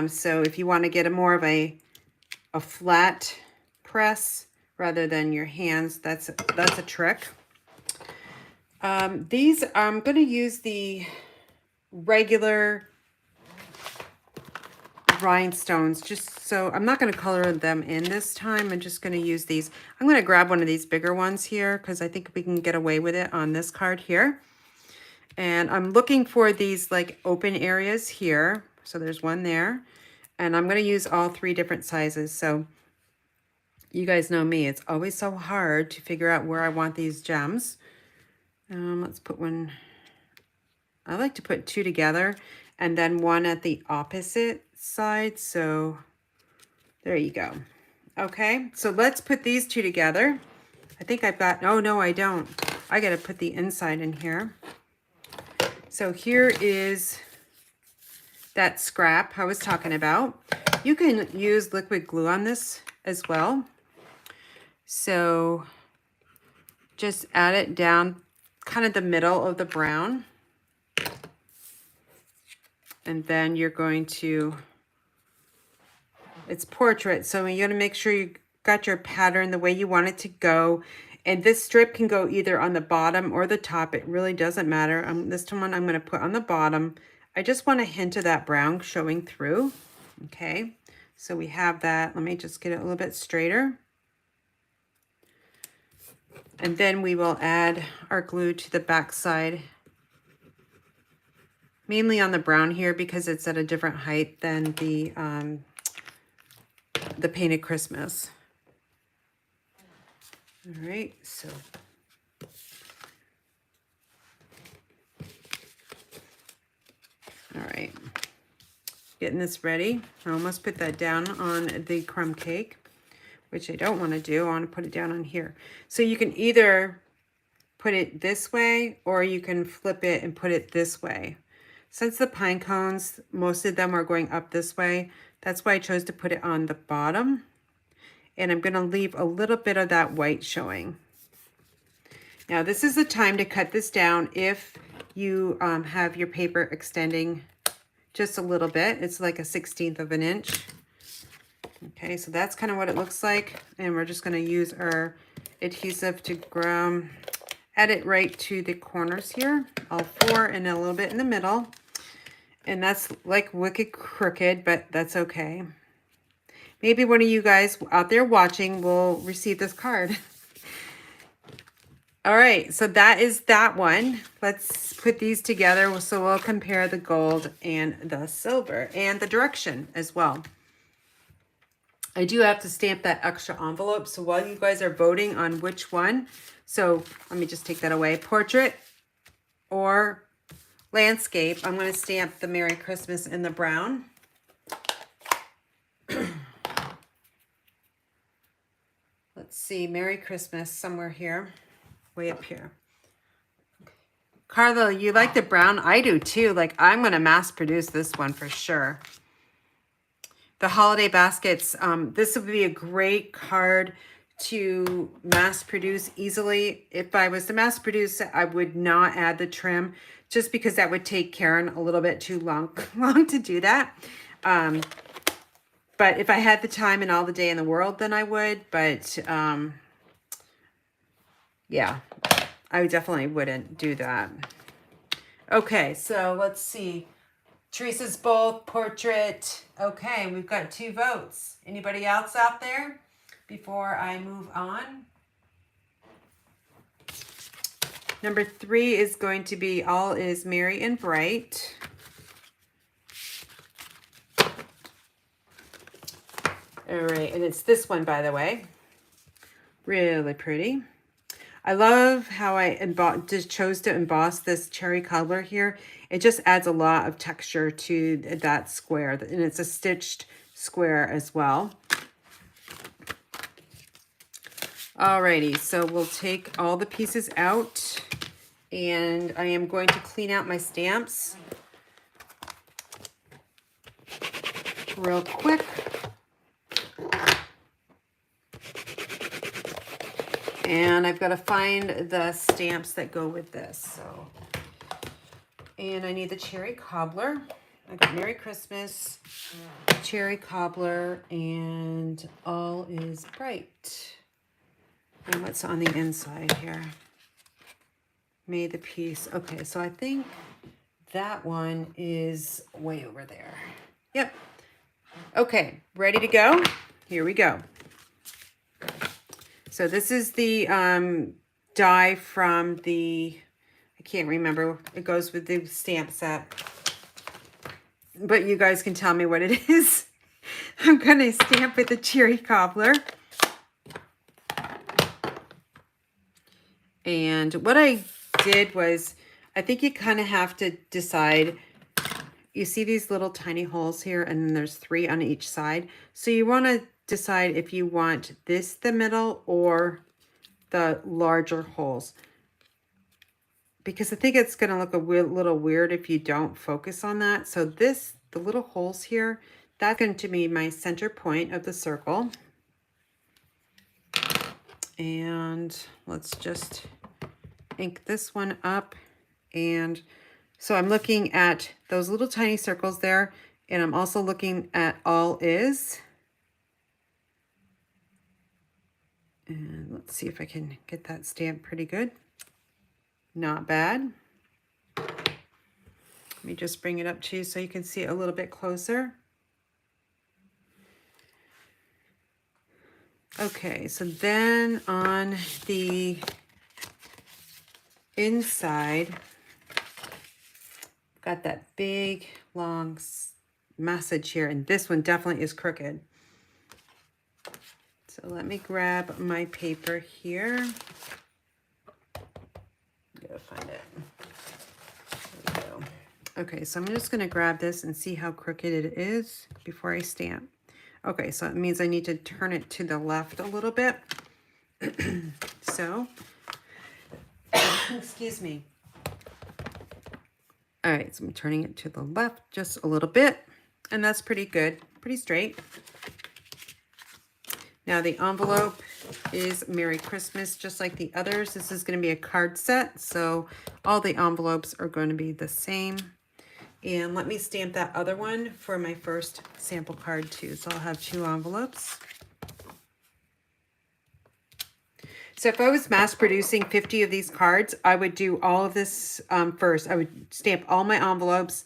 So if you want to get a more of a flat press, rather than your hands. That's a trick. These, I'm going to use the regular rhinestones, just so I'm not going to color them in this time. I'm just going to use these. I'm going to grab one of these bigger ones here because I think we can get away with it on this card here. And I'm looking for these like open areas here. So there's one there. And I'm going to use all 3 different sizes. So you guys know me. It's always so hard to figure out where I want these gems. Let's put one. I like to put 2 together and then one at the opposite side. So there you go. Okay, so let's put these 2 together. I think I've got, oh no, I don't. I got to put the inside in here. So here is that scrap I was talking about. You can use liquid glue on this as well. So just add it down kind of the middle of the brown. And then you're going to, it's portrait, so you're going to make sure you got your pattern the way you want it to go. And this strip can go either on the bottom or the top. It really doesn't matter. This one I'm going to put on the bottom. I just want a hint of that brown showing through. Okay, so we have that. Let me just get it a little bit straighter. And then we will add our glue to the back side. Mainly on the brown here because it's at a different height than the Painted Christmas. All right, so all right, getting this ready. I almost put that down on the crumb cake, which I don't want to do. I want to put it down on here. So you can either put it this way or you can flip it and put it this way. Since the pine cones, most of them are going up this way, that's why I chose to put it on the bottom. And I'm going to leave a little bit of that white showing. Now this is the time to cut this down if you have your paper extending just a little bit. It's like a 1/16 of an inch. Okay, so that's kind of what it looks like. And we're just going to use our adhesive to add it right to the corners here. All 4 and a little bit in the middle. And that's like wicked crooked, but that's okay. Maybe one of you guys out there watching will receive this card. All right, so that is that one. Let's put these together. So we'll compare the gold and the silver and the direction as well. I do have to stamp that extra envelope. So while you guys are voting on which one, so let me just take that away. Portrait or landscape. I'm going to stamp the Merry Christmas in the brown. Let's see, Merry Christmas somewhere here, way up here. Carlo, you like the brown? I do too. Like, I'm going to mass produce this one for sure. The holiday baskets, this would be a great card to mass produce easily. If I was to mass produce it, I would not add the trim just because that would take Karen a little bit too long to do that. But if I had the time and all the day in the world, then I would. But yeah, I definitely wouldn't do that. Okay, so let's see. Teresa's both portrait. Okay, we've got 2 votes. Anybody else out there before I move on? Number 3 is going to be All Is Merry and Bright. All right, and it's this one, by the way. Really pretty. I love how I just chose to emboss this cherry cobbler here. It just adds a lot of texture to that square, and it's a stitched square as well. Alrighty, so we'll take all the pieces out, and I am going to clean out my stamps real quick. And I've got to find the stamps that go with this. So, and I need the cherry cobbler. I got Merry Christmas, cherry cobbler, and All Is Bright. And what's on the inside here? Made the piece. Okay, so I think that one is way over there. Yep. Okay, ready to go? Here we go. So this is the die from the, I can't remember. It goes with the stamp set. But you guys can tell me what it is. I'm going to stamp with the cherry cobbler. And what I did was, I think you kind of have to decide. You see these little tiny holes here, and then there's 3 on each side. So you want to decide if you want this the middle or the larger holes. Because I think it's going to look a little weird if you don't focus on that. So this, the little holes here, that's going to be my center point of the circle. And let's just ink this one up. And so I'm looking at those little tiny circles there, and I'm also looking at all is. And let's see if I can get that stamped pretty good. Not bad. Let me just bring it up to you so you can see it a little bit closer. Okay, so then on the inside, got that big long message here, and this one definitely is crooked. So let me grab my paper here. Gotta find it. There we go. Okay, so I'm just gonna grab this and see how crooked it is before I stamp. Okay, so it means I need to turn it to the left a little bit. So, excuse me. All right, so I'm turning it to the left just a little bit, and that's pretty good, pretty straight. Now the envelope is Merry Christmas, just like the others. This is going to be a card set, so all the envelopes are going to be the same. And let me stamp that other one for my first sample card too. So I'll have 2 envelopes. So if I was mass producing 50 of these cards, I would do all of this first. I would stamp all my envelopes,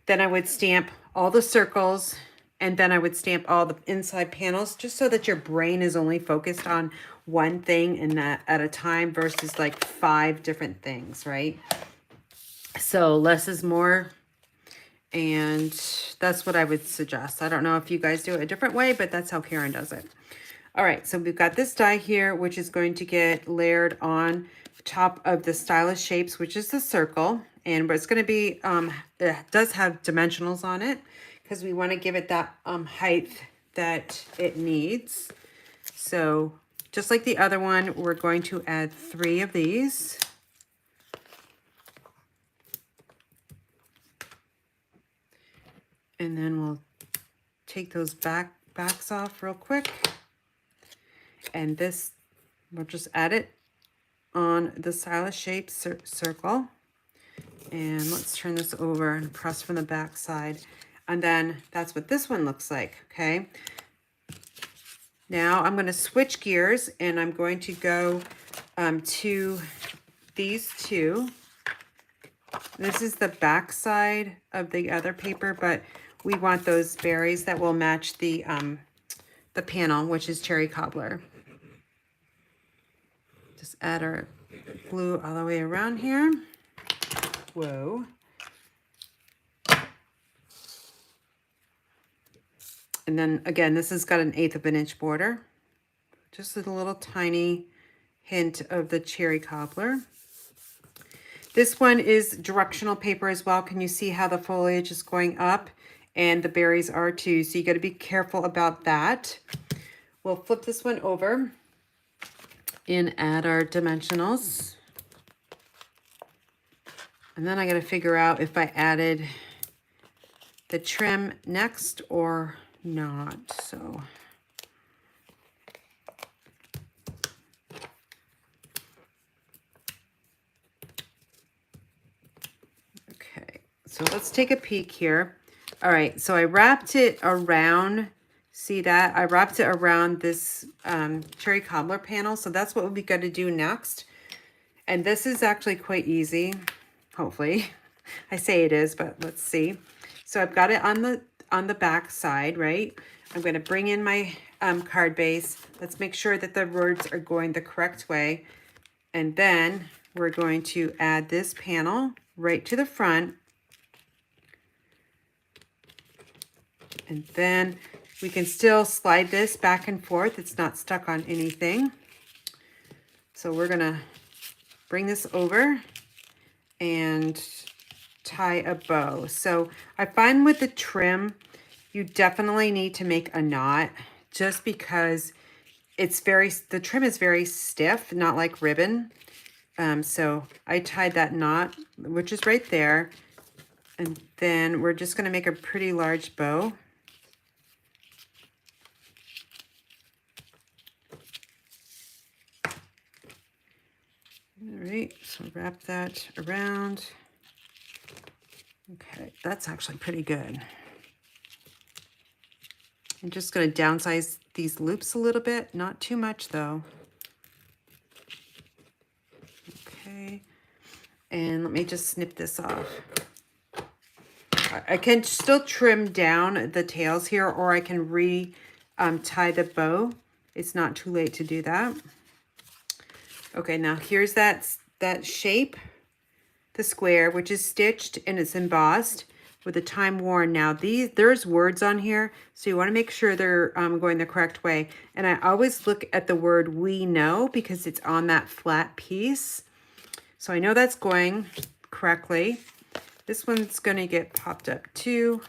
then I would stamp all the circles, and then I would stamp all the inside panels, just so that your brain is only focused on one thing and that at a time versus like 5 different things, right? So less is more, and that's what I would suggest. I don't know if you guys do it a different way, but that's how Karen does it. All right, so we've got this die here, which is going to get layered on top of the Stylish Shapes, which is the circle. And it's going to be, it does have dimensionals on it because we want to give it that height that it needs. So just like the other one, we're going to add 3 of these. And then we'll take those backs off real quick. And this, we'll just add it on the Stylish Shapes circle. And let's turn this over and press from the back side. And then that's what this one looks like, okay? Now I'm going to switch gears, and I'm going to go to these 2. This is the back side of the other paper, but we want those berries that will match the panel, which is Cherry Cobbler. Just add our glue all the way around here. Whoa. And then again, this has got an 1/8 of an inch border. Just a little tiny hint of the Cherry Cobbler. This one is directional paper as well. Can you see how the foliage is going up? And the berries are too, so you got to be careful about that. We'll flip this one over and add our dimensionals. And then I got to figure out if I added the trim next or not. So okay, so let's take a peek here. All right, so I wrapped it around, see that? I wrapped it around this cherry cobbler panel. So that's what we'll be going to do next. And this is actually quite easy, hopefully. I say it is, but let's see. So I've got it on the back side, right? I'm going to bring in my card base. Let's make sure that the words are going the correct way. And then we're going to add this panel right to the front. And then we can still slide this back and forth. It's not stuck on anything. So we're going to bring this over and tie a bow. So I find with the trim, you definitely need to make a knot just because the trim is very stiff, not like ribbon. So I tied that knot, which is right there. And then we're just going to make a pretty large bow. All right, so wrap that around. Okay, that's actually pretty good. I'm just going to downsize these loops a little bit, not too much though. Okay, and let me just snip this off. I can still trim down the tails here, or I can tie the bow. It's not too late to do that. Okay, now here's that shape, the square, which is stitched and it's embossed with the time worn. Now there's words on here, so you want to make sure they're going the correct way. And I always look at the word "we know" because it's on that flat piece. So I know that's going correctly. This one's going to get popped up too,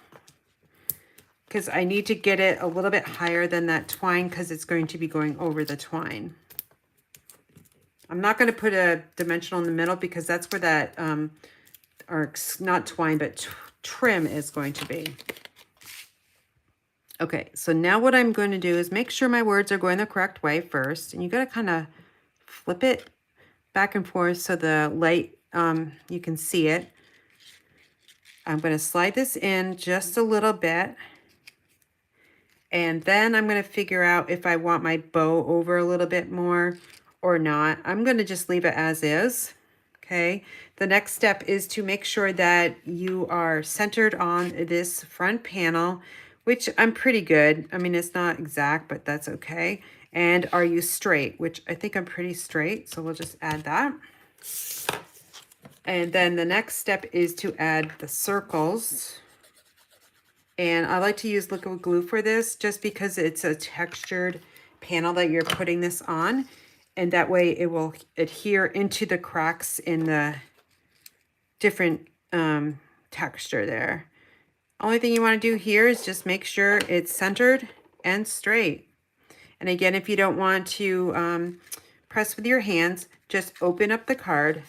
because I need to get it a little bit higher than that twine because it's going to be going over the twine. I'm not going to put a dimensional in the middle because that's where that, or not twine, but trim is going to be. Okay, so now what I'm going to do is make sure my words are going the correct way first. And you got to kind of flip it back and forth so the light, you can see it. I'm going to slide this in just a little bit. And then I'm going to figure out if I want my bow over a little bit more or not. I'm going to just leave it as is. Okay. The next step is to make sure that you are centered on this front panel, which I'm pretty good. I mean, it's not exact, but that's okay. And are you straight, which I think I'm pretty straight. So we'll just add that. And then the next step is to add the circles. And I like to use liquid glue for this just because it's a textured panel that you're putting this on. And that way it will adhere into the cracks in the different texture there. Only thing you want to do here is just make sure it's centered and straight. And again, if you don't want to press with your hands, just open up the card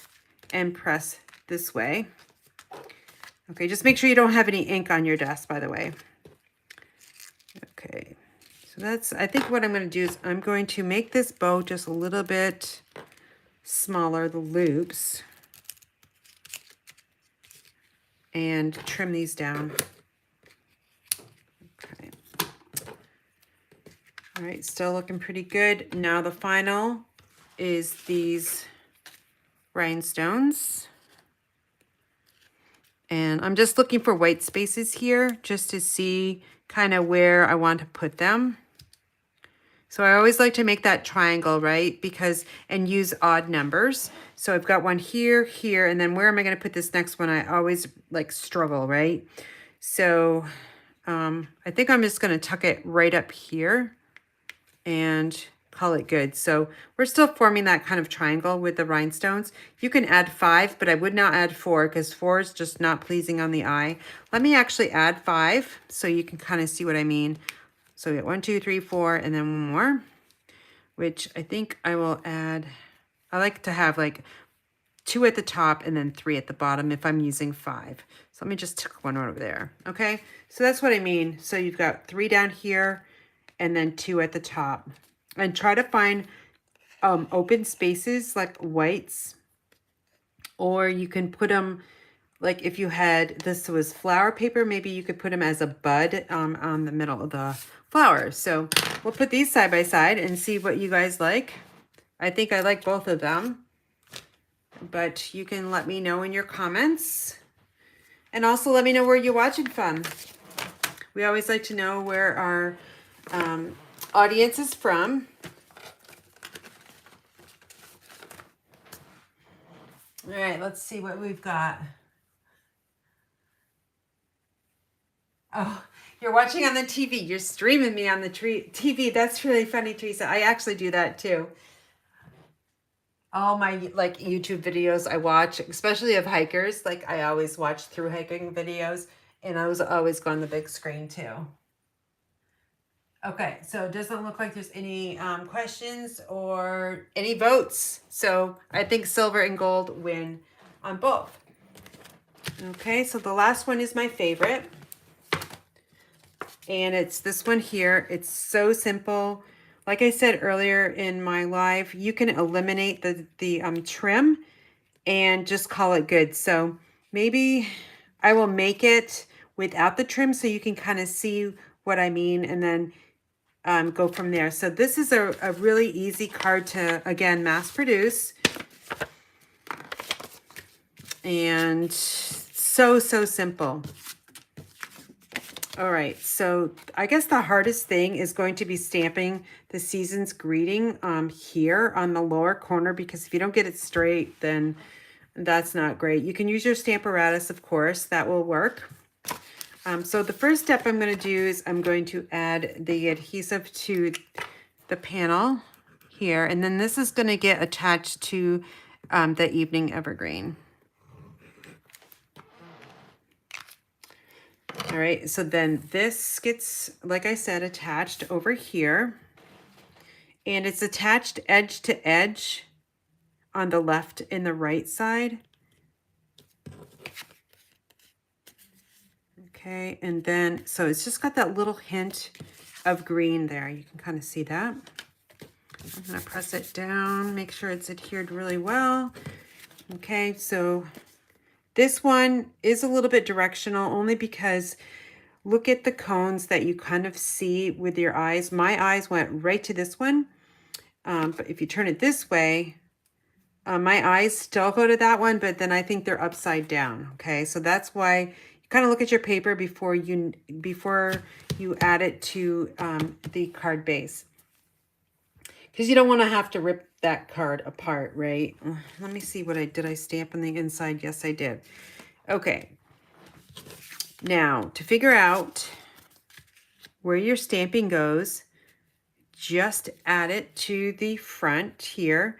and press this way. Okay, just make sure you don't have any ink on your desk, by the way. Okay, so that's, I think what I'm going to do is I'm going to make this bow just a little bit smaller, the loops, and trim these down. Okay. All right, still looking pretty good. Now the final is these rhinestones. And I'm just looking for white spaces here just to see kind of where I want to put them. So I always like to make that triangle, right? And use odd numbers. So I've got one here, here, and then where am I going to put this next one? I always like struggle, right? So I think I'm just going to tuck it right up here and call it good. So we're still forming that kind of triangle with the rhinestones. You can add 5, but I would not add 4 because 4 is just not pleasing on the eye. Let me actually add 5 so you can kind of see what I mean. So we got 1, 2, 3, 4, and then one more, which I think I will add. I like to have like 2 at the top and then 3 at the bottom if I'm using 5. So let me just tuck one over there. Okay, so that's what I mean. So you've got 3 down here and then 2 at the top. And try to find open spaces like whites, or you can put them like if you had, this was flower paper, maybe you could put them as a bud on the middle of the flower. So we'll put these side by side and see what you guys like. I think I like both of them, but you can let me know in your comments. And also let me know where you're watching from. We always like to know where our audience is from. All right, let's see what we've got. Oh, you're watching on the TV. You're streaming me on the TV. That's really funny, Teresa. I actually do that too. All my like YouTube videos I watch, especially of hikers, like I always watch through hiking videos, and I was always go on the big screen too. Okay, so it doesn't look like there's any questions or any votes. So I think silver and gold win on both. Okay, so the last one is my favorite. And it's this one here. It's so simple. Like I said earlier in my live, you can eliminate the trim and just call it good. So maybe I will make it without the trim so you can kind of see what I mean, and then go from there. So this is a really easy card to, again, mass produce. And so simple. All right, so I guess the hardest thing is going to be stamping the season's greeting here on the lower corner, because if you don't get it straight, then that's not great. You can use your Stamparatus, of course, that will work. So the first step I'm going to do is I'm going to add the adhesive to the panel here, and then this is going to get attached to the evening evergreen. All right, so then this gets, like I said, attached over here, and it's attached edge to edge on the left and the right side. Okay, and then, so it's just got that little hint of green there. You can kind of see that. I'm gonna press it down, make sure it's adhered really well. Okay, so this one is a little bit directional only because look at the cones that you kind of see with your eyes. My eyes went right to this one, but if you turn it this way, my eyes still go to that one, but then I think they're upside down. Okay, so that's why you kind of look at your paper before you add it to the card base, because you don't want to have to rip that card apart, right? Let me see what did I stamp on the inside? Yes, I did. Okay. Now, to figure out where your stamping goes, just add it to the front here.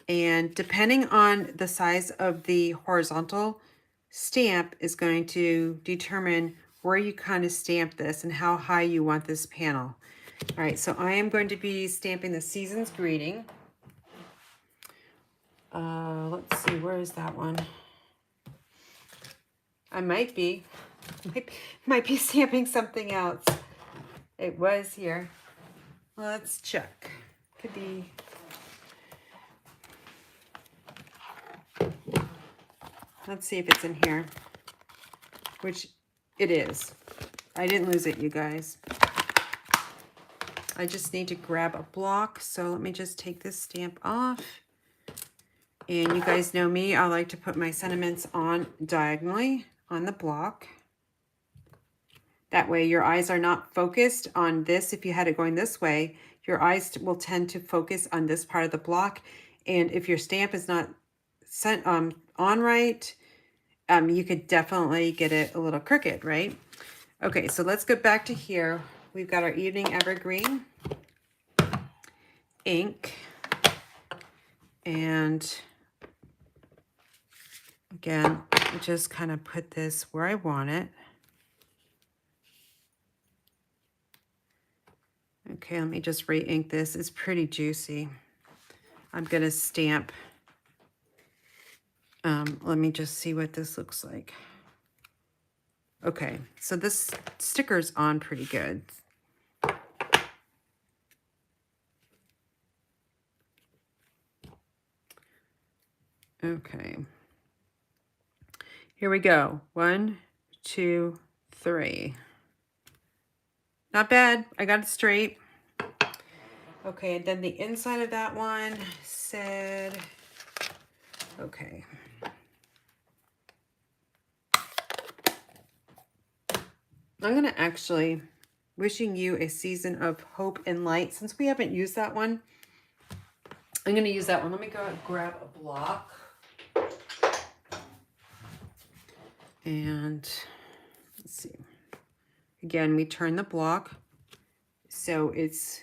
And depending on the size of the horizontal stamp is going to determine where you kind of stamp this and how high you want this panel. All right, so I am going to be stamping the season's greeting. Let's see, where is that one? I might be stamping something else. It was here. Let's check. Could be. Let's see if it's in here, which it is. I didn't lose it, you guys. I just need to grab a block. So let me just take this stamp off. And you guys know me, I like to put my sentiments on diagonally on the block. That way your eyes are not focused on this. If you had it going this way, your eyes will tend to focus on this part of the block. And if your stamp is not sent on right, you could definitely get it a little crooked, right? Okay, so let's go back to here. We've got our evening evergreen ink, and again, just kind of put this where I want it. Okay, let me just re-ink this. It's pretty juicy. I'm gonna stamp. Let me just see what this looks like. Okay, so this sticker's on pretty good. Okay. Here we go. 1, 2, 3. Not bad. I got it straight. Okay, and then the inside of that one said, okay. I'm going to actually, wishing you a season of hope and light. Since we haven't used that one, I'm going to use that one. Let me go and grab a block. And let's see. Again, we turn the block so it's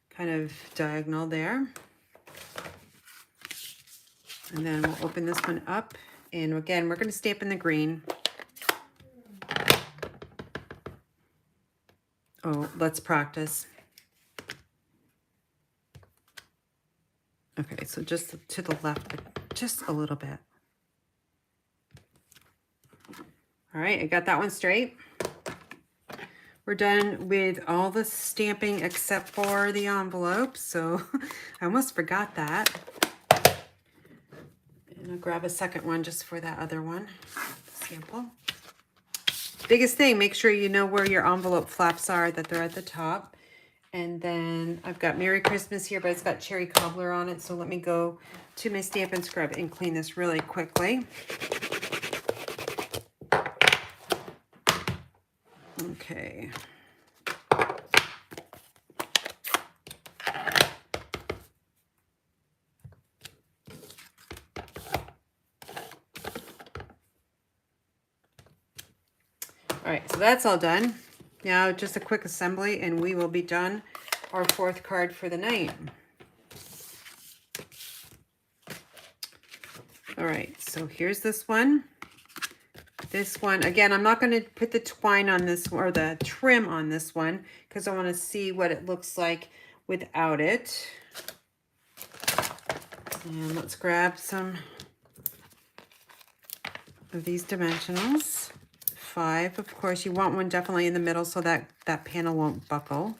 kind of diagonal there. And then we'll open this one up. And again, we're going to stamp in the green. Oh, let's practice. Okay, so just to the left, just a little bit. All right, I got that one straight. We're done with all the stamping except for the envelope, so I almost forgot that. And I'll grab a second one just for that other one, sample. Biggest thing, make sure you know where your envelope flaps are, that they're at the top. And then I've got Merry Christmas here, but it's got cherry cobbler on it. So let me go to my Stampin' Scrub and clean this really quickly. Okay. All right, so that's all done. Now just a quick assembly and we will be done. Our fourth card for the night. All right, so here's this one. This one, again, I'm not going to put the twine on this or the trim on this one because I want to see what it looks like without it. And let's grab some of these dimensionals. 5, of course, you want one definitely in the middle so that that panel won't buckle.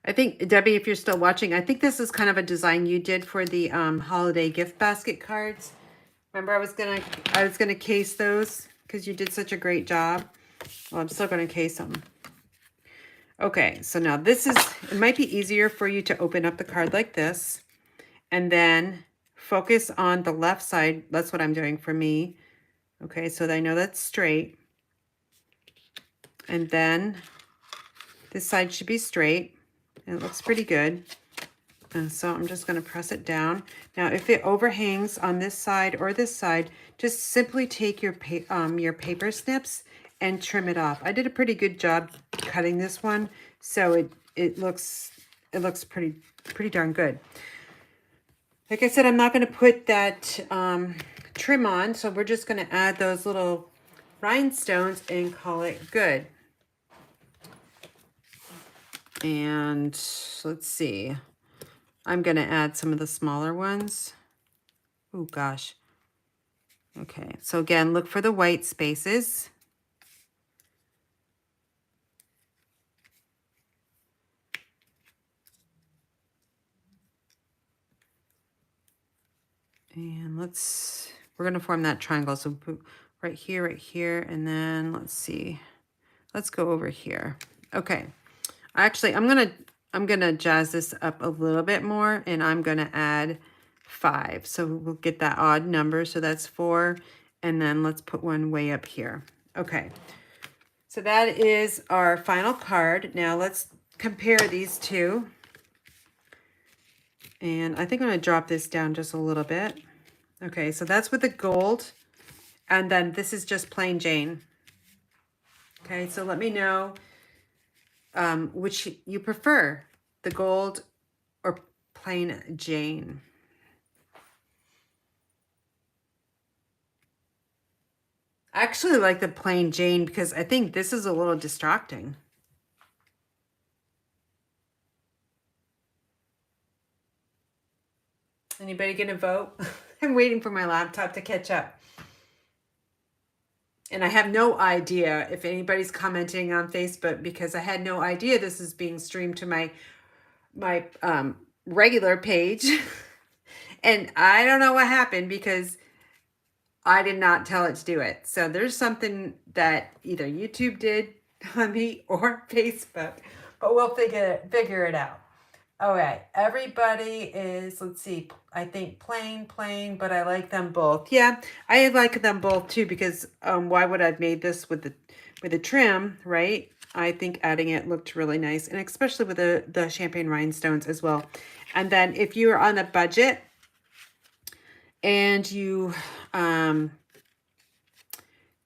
I think, Debbie, if you're still watching, I think this is kind of a design you did for the holiday gift basket cards. Remember, I was gonna case those because you did such a great job. Well, I'm still gonna case them. Okay, so now this is, it might be easier for you to open up the card like this and then focus on the left side. That's what I'm doing for me. Okay, so that I know that's straight. And then this side should be straight. And it looks pretty good. And so I'm just going to press it down. Now, if it overhangs on this side or this side, just simply take your paper snips and trim it off. I did a pretty good job cutting this one, so it looks pretty darn good. Like I said, I'm not going to put that trim on, so we're just going to add those little rhinestones and call it good. And let's see. I'm going to add some of the smaller ones. Oh, gosh. Okay, so again, look for the white spaces. And we're going to form that triangle. So right here, and then let's see. Let's go over here. Okay. Actually, I'm going to jazz this up a little bit more, and I'm going to add 5. So we'll get that odd number. So that's 4. And then let's put one way up here. Okay. So that is our final card. Now let's compare these two. And I think I'm going to drop this down just a little bit. Okay, so that's with the gold. And then this is just plain Jane. Okay, so let me know which you prefer, the gold or plain Jane. I actually like the plain Jane because I think this is a little distracting. Anybody gonna vote? I'm waiting for my laptop to catch up. And I have no idea if anybody's commenting on Facebook, because I had no idea this is being streamed to my regular page. And I don't know what happened because I did not tell it to do it. So there's something that either YouTube did on me or Facebook, but we'll figure it out. Okay, everybody is, let's see, I think plain, but I like them both. Yeah, I like them both too, because why would I have made this with the trim, right? I think adding it looked really nice, and especially with the champagne rhinestones as well. And then if you're on a budget and you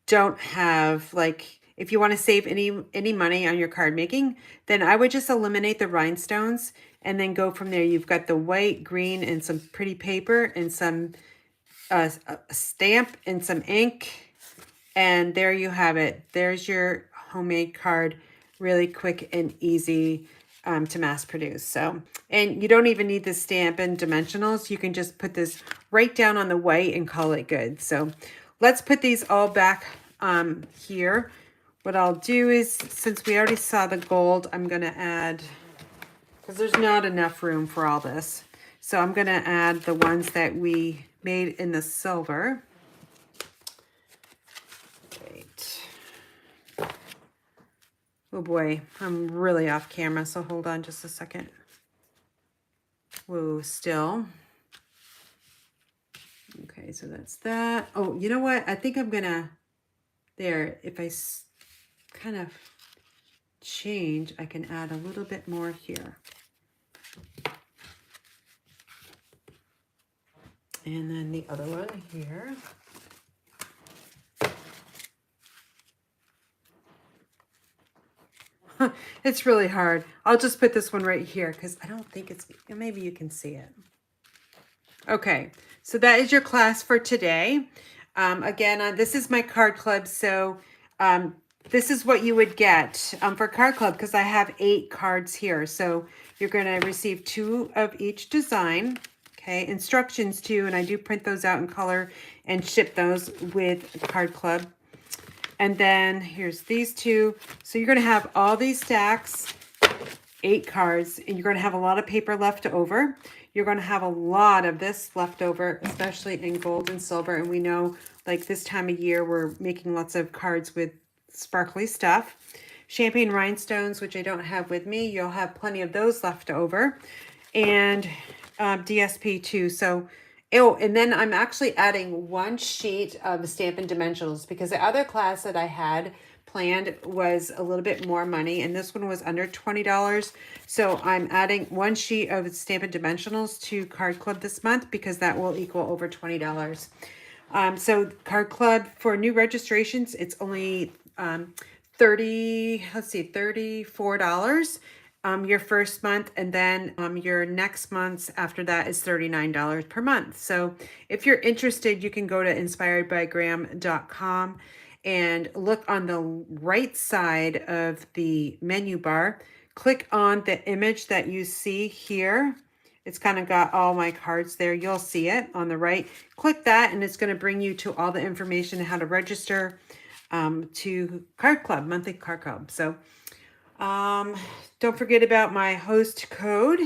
don't have, like, if you want to save any money on your card making, then I would just eliminate the rhinestones and then go from there. You've got the white, green, and some pretty paper and some a stamp and some ink, and there you have it. There's your homemade card, really quick and easy to mass produce. So, and you don't even need the stamp and dimensionals. You can just put this right down on the white and call it good. So let's put these all back here. What I'll do is, since we already saw the gold, I'm going to add, because there's not enough room for all this. So I'm going to add the ones that we made in the silver. Wait. Oh boy, I'm really off camera, so hold on just a second. Whoa, still. Okay, so that's that. Oh, you know what? I think I'm gonna, there, if I kind of change, I can add a little bit more here. And then the other one here. It's really hard. I'll just put this one right here because I don't think it's, maybe you can see it. Okay, so that is your class for today. Again, this is my card club, so this is what you would get for card club, because I have 8 cards here. So you're going to receive 2 of each design. Okay, instructions too, and I do print those out in color and ship those with card club. And then here's these 2. So you're going to have all these stacks, 8 cards, and you're going to have a lot of paper left over. You're going to have a lot of this left over, especially in gold and silver. And we know, like, this time of year, we're making lots of cards with sparkly stuff. Champagne rhinestones, which I don't have with me. You'll have plenty of those left over. And DSP too. So, oh, and then I'm actually adding 1 sheet of Stampin' Dimensionals, because the other class that I had planned was a little bit more money, and this one was under $20. So I'm adding 1 sheet of Stampin' Dimensionals to Card Club this month, because that will equal over $20. So Card Club, for new registrations, it's only $34 your first month, and then your next month's after that is $39 per month. So if you're interested, you can go to inspiredbygram.com and look on the right side of the menu bar. Click on the image that you see here. It's kind of got all my cards there. You'll see it on the right. Click that, and it's going to bring you to all the information how to register to Card Club, monthly Card Club. So don't forget about my host code,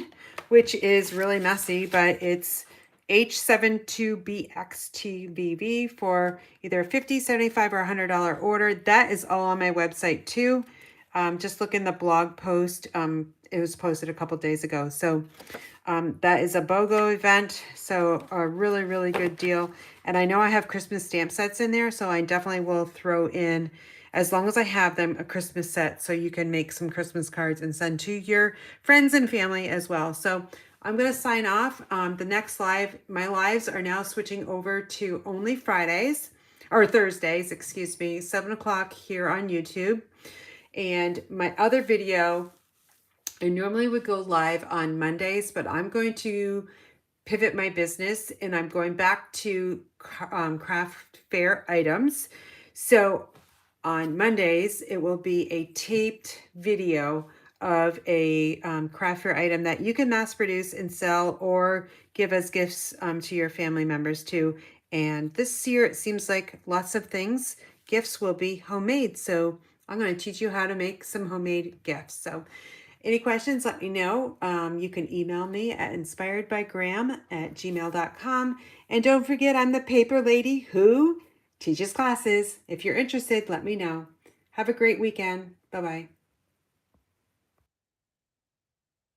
which is really messy, but it's H72BXTVV for either a $50, $75, or $100 order. That is all on my website too. Just look in the blog post. It was posted a couple days ago. So that is a BOGO event. So a really, really good deal. And I know I have Christmas stamp sets in there, so I definitely will throw in, as long as I have them, a Christmas set, so you can make some Christmas cards and send to your friends and family as well. So I'm going to sign off. The next live, my lives are now switching over to only Fridays, or Thursdays, excuse me, 7 o'clock here on YouTube. And my other video, I normally would go live on Mondays, but I'm going to pivot my business, and I'm going back to craft fair items. So on Mondays, it will be a taped video of a craft fair item that you can mass produce and sell, or give as gifts to your family members too. And this year, it seems like lots of things gifts will be homemade. So I'm going to teach you how to make some homemade gifts. So any questions, let me know. You can email me at inspiredbygraham@gmail.com. And don't forget, I'm the paper lady who teaches classes. If you're interested, let me know. Have a great weekend. Bye-bye.